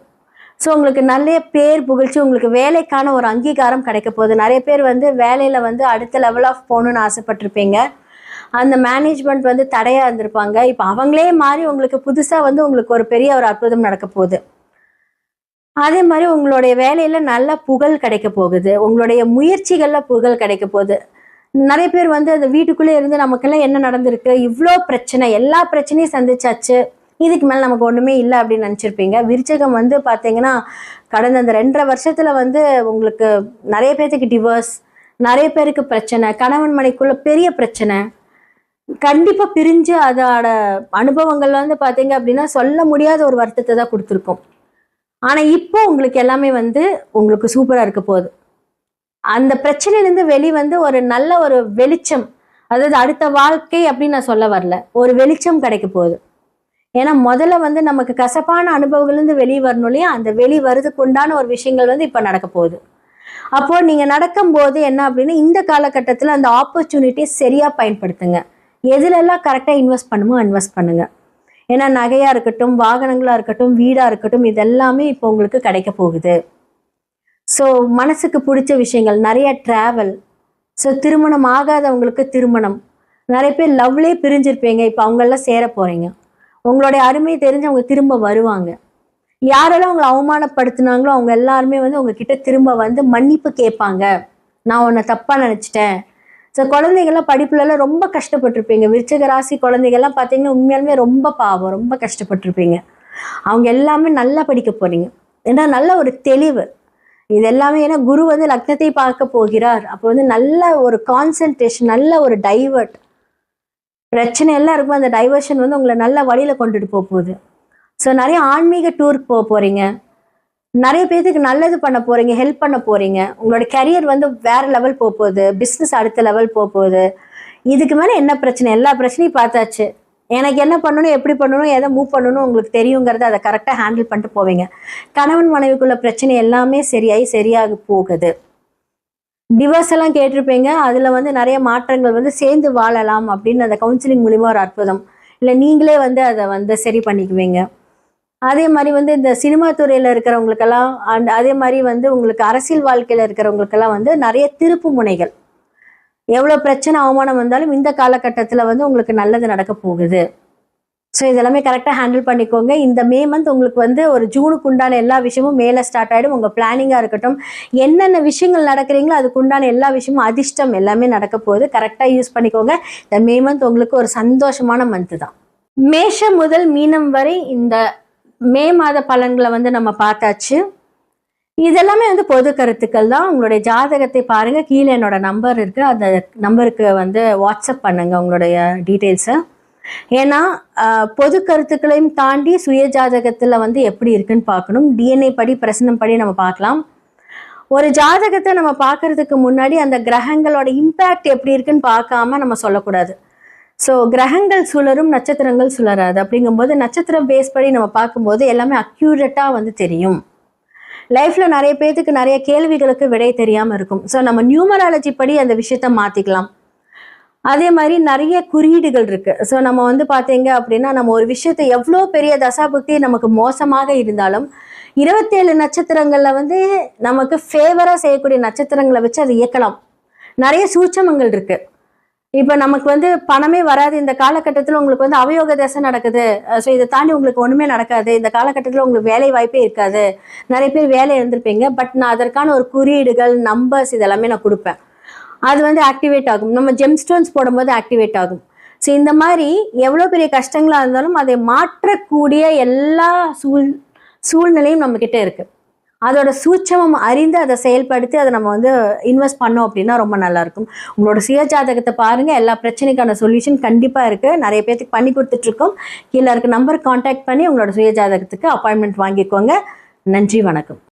ஸோ உங்களுக்கு நல்ல பேர் புகழ்ச்சி, உங்களுக்கு வேலைக்கான ஒரு அங்கீகாரம் கிடைக்க போகுது. நிறைய பேர் வந்து வேலையில் வந்து அடுத்த லெவல் ஆஃப் போகணுன்னு ஆசைப்பட்டிருப்பீங்க. அந்த மேனேஜ்மெண்ட் வந்து தடையாக இருந்திருப்பாங்க. இப்போ அவங்களே மாறி உங்களுக்கு புதுசாக வந்து உங்களுக்கு ஒரு பெரிய ஒரு அற்புதம் நடக்க போகுது. அதே மாதிரி உங்களுடைய வேலையில் நல்ல புகழ் கிடைக்க போகுது. உங்களுடைய முயற்சிகளில் புகழ் கிடைக்க போகுது. நிறைய பேர் வந்து அந்த வீட்டுக்குள்ளே இருந்து நமக்கெல்லாம் என்ன நடந்திருக்கு, இவ்வளோ பிரச்சனை, எல்லா பிரச்சனையும் சந்திச்சாச்சு, இதுக்கு மேலே நமக்கு ஒன்றுமே இல்லை அப்படின்னு நினச்சிருப்பீங்க. விருச்சிகம் வந்து பார்த்தீங்கன்னா கடந்த அந்த 2.5 வருஷத்தில் வந்து உங்களுக்கு நிறைய பேர்த்துக்கு டிவோர்ஸ், நிறைய பேருக்கு பிரச்சனை, கணவன் மனைக்குள்ள பெரிய பிரச்சனை, கண்டிப்பாக பிரிஞ்சு அதோட அனுபவங்கள் வந்து பார்த்தீங்க அப்படின்னா சொல்ல முடியாத ஒரு வருத்தத்தை தான் கொடுத்துருக்கோம். ஆனால் இப்போ உங்களுக்கு எல்லாமே வந்து உங்களுக்கு சூப்பராக இருக்க போகுது. அந்த பிரச்சனையிலேருந்து வந்து ஒரு நல்ல ஒரு வெளிச்சம், அதாவது அடுத்த வாழ்க்கை அப்படின்னு நான் சொல்ல வரல, ஒரு வெளிச்சம் கிடைக்க போகுது. ஏன்னா முதல்ல வந்து நமக்கு கசப்பான அனுபவங்கள்லேருந்து வெளியே வரணும் இல்லையா, அந்த வெளி வருதுக்கு உண்டான ஒரு விஷயங்கள் வந்து இப்போ நடக்க போகுது. அப்போ நீங்கள் நடக்கும்போது என்ன அப்படின்னா இந்த காலகட்டத்தில் அந்த ஆப்பர்ச்சுனிட்டியை சரியாக பயன்படுத்துங்க. எதுலெல்லாம் கரெக்டாக இன்வெஸ்ட் பண்ணுமோ இன்வெஸ்ட் பண்ணுங்க. ஏன்னா நகையாக இருக்கட்டும், வாகனங்களாக இருக்கட்டும், வீடாக இருக்கட்டும், இதெல்லாமே இப்போ உங்களுக்கு கிடைக்க போகுது. ஸோ மனசுக்கு பிடிச்ச விஷயங்கள், நிறைய ட்ராவல், ஸோ திருமணம் ஆகாதவங்களுக்கு திருமணம், நிறைய பேர் லவ்லேயே பிரிஞ்சிருப்பீங்க, இப்போ அவங்களெல்லாம் சேர போகிறீங்க. உங்களுடைய அருமை தெரிஞ்சு அவங்க திரும்ப வருவாங்க. யாரெல்லாம் உங்களை அவமானப்படுத்தினாங்களோ அவங்க எல்லாருமே வந்து உங்ககிட்ட திரும்ப வந்து மன்னிப்பு கேட்பாங்க. நான் உன்னை தப்பாக நினச்சிட்டேன். ஸோ குழந்தைங்கள்லாம் படிப்புலலாம் ரொம்ப கஷ்டப்பட்டிருப்பீங்க. விருச்சிக ராசி குழந்தைகள்லாம் பார்த்தீங்கன்னா உண்மையாலுமே ரொம்ப பாவம், ரொம்ப கஷ்டப்பட்டிருப்பீங்க. அவங்க எல்லாமே நல்லா படிக்க போகிறீங்க. ஏன்னா நல்ல ஒரு தெளிவு இது எல்லாமே. ஏன்னா குரு வந்து லக்னத்தை பார்க்க போகிறார். அப்போ வந்து நல்ல ஒரு கான்சன்ட்ரேஷன், நல்ல ஒரு டைவர்ட், பிரச்சனை எல்லாம் இருக்கும், அந்த டைவர்ஷன் வந்து உங்களை நல்ல வழியில் கொண்டுட்டு போகுது. ஸோ நிறைய ஆன்மீக டூருக்கு போக போகிறீங்க. நிறைய பேருக்கு நல்லது பண்ண போறீங்க, ஹெல்ப் பண்ண போறீங்க. உங்களோட கரியர் வந்து வேற லெவல் போகுது, பிஸ்னஸ் அடுத்த லெவல் போகுது. இதுக்கு மேலே என்ன பிரச்சனை? எல்லா பிரச்சனையும் பார்த்தாச்சு. எனக்கு என்ன பண்ணணும், எப்படி பண்ணணும், எதை மூவ் பண்ணணும் உங்களுக்கு தெரியுங்கிறத அதை கரெக்டாக ஹேண்டில் பண்ணிட்டு போவீங்க. கணவன் மனைவிக்குள்ள பிரச்சனை எல்லாமே சரியாக போகுது. டிவோர்ஸ் எல்லாம் கேட்டிருப்பீங்க. அதில் வந்து நிறைய மாற்றங்கள் வந்து சேர்ந்து வாழலாம் அப்படின்னு அந்த கவுன்சிலிங் மூலிமா ஒரு அற்புதம். இல்லை நீங்களே வந்து அதை வந்து சரி பண்ணிக்குவீங்க. அதே மாதிரி வந்து இந்த சினிமா துறையில் இருக்கிறவங்களுக்கெல்லாம் அதே மாதிரி வந்து உங்களுக்கு அரசியல் வாழ்க்கையில் இருக்கிறவங்களுக்கெல்லாம் வந்து நிறைய திருப்பு முனைகள். எவ்வளோ பிரச்சனை அவமானம் வந்தாலும் இந்த காலகட்டத்தில் வந்து உங்களுக்கு நல்லது நடக்க போகுது. ஸோ இதெல்லாமே கரெக்டாக ஹேண்டில் பண்ணிக்கோங்க. இந்த மே மந்த் உங்களுக்கு வந்து ஒரு ஜூனுக்கு உண்டான எல்லா விஷயமும் மேலே ஸ்டார்ட் ஆகிடும். உங்கள் பிளானிங்காக இருக்கட்டும், என்னென்ன விஷயங்கள் நடக்கிறீங்களோ அதுக்கு உண்டான எல்லா விஷயமும் அதிர்ஷ்டம் எல்லாமே நடக்க போகுது. கரெக்டாக யூஸ் பண்ணிக்கோங்க. இந்த மே மந்த் உங்களுக்கு ஒரு சந்தோஷமான மந்த்து தான். மேஷம் முதல் மீனம் வரை இந்த மே மாத பலன்களை வந்து நம்ம பார்த்தாச்சு. இதெல்லாமே வந்து பொது கருத்துக்கள் தான். உங்களுடைய ஜாதகத்தை பாருங்க, கீழே என்னோட நம்பர் இருக்கு, அந்த நம்பருக்கு வந்து வாட்ஸ்அப் பண்ணுங்க உங்களுடைய டீட்டெயில்ஸை. ஏன்னா பொது கருத்துக்களையும் தாண்டி சுய ஜாதகத்துல வந்து எப்படி இருக்குன்னு பார்க்கணும். டிஎன்ஏ படி பிரசனம் படி நம்ம பார்க்கலாம். ஒரு ஜாதகத்தை நம்ம பார்க்கறதுக்கு முன்னாடி அந்த கிரகங்களோட இம்பேக்ட் எப்படி இருக்குன்னு பார்க்காம நம்ம சொல்லக்கூடாது. ஸோ கிரகங்கள் சுழரும், நட்சத்திரங்கள் சுழராது. அப்படிங்கும்போது நட்சத்திரம் பேஸ் படி நம்ம பார்க்கும்போது எல்லாமே அக்யூரேட்டாக வந்து தெரியும். லைஃப்பில் நிறைய பேர்த்துக்கு நிறைய கேள்விகளுக்கு விடை தெரியாமல் இருக்கும். ஸோ நம்ம நியூமராலஜி படி அந்த விஷயத்த மாற்றிக்கலாம். அதே மாதிரி நிறைய குறியீடுகள் இருக்குது. ஸோ நம்ம வந்து பார்த்தீங்க அப்படின்னா நம்ம ஒரு விஷயத்தை எவ்வளோ பெரிய தசாபுக்தி நமக்கு மோசமாக இருந்தாலும் 27 நட்சத்திரங்களில் வந்து நமக்கு ஃபேவராக செய்யக்கூடிய நட்சத்திரங்களை வச்சு அதை இயக்கலாம். நிறைய சூட்சமங்கள் இருக்குது. இப்போ நமக்கு வந்து பணமே வராது, இந்த காலகட்டத்தில் உங்களுக்கு வந்து அவயோக தசை நடக்குது, ஸோ இதை தாண்டி உங்களுக்கு ஒன்றுமே நடக்காது, இந்த காலகட்டத்தில் உங்களுக்கு வேலை வாய்ப்பே இருக்காது, நிறைய பேர் வேலை இருந்திருப்பீங்க. பட் நான் அதற்கான ஒரு குறியீடுகள், நம்பர்ஸ் இதெல்லாமே நான் கொடுப்பேன். அது வந்து ஆக்டிவேட் ஆகும். நம்ம ஜெம்ஸ்டோன்ஸ் போடும்போது ஆக்டிவேட் ஆகும். ஸோ இந்த மாதிரி எவ்வளோ பெரிய கஷ்டங்களாக இருந்தாலும் அதை மாற்றக்கூடிய எல்லா சூழ்நிலையும் நம்மக்கிட்ட இருக்குது. அதோட சூட்சமம் அறிந்து அதை செயல்படுத்தி அதை நம்ம வந்து இன்வெஸ்ட் பண்ணோம் அப்படின்னா ரொம்ப நல்லாயிருக்கும். உங்களோட சுய ஜாதகத்தை பாருங்கள், எல்லா பிரச்சனைக்கான சொல்யூஷன் கண்டிப்பாக இருக்குது. நிறைய பேருக்கு பண்ணி கொடுத்துட்ருக்கோம். கீழே இருக்க நம்பர் கான்டாக்ட் பண்ணி உங்களோட சுய ஜாதகத்துக்கு அப்பாயின்மெண்ட் வாங்கிக்கோங்க. நன்றி, வணக்கம்.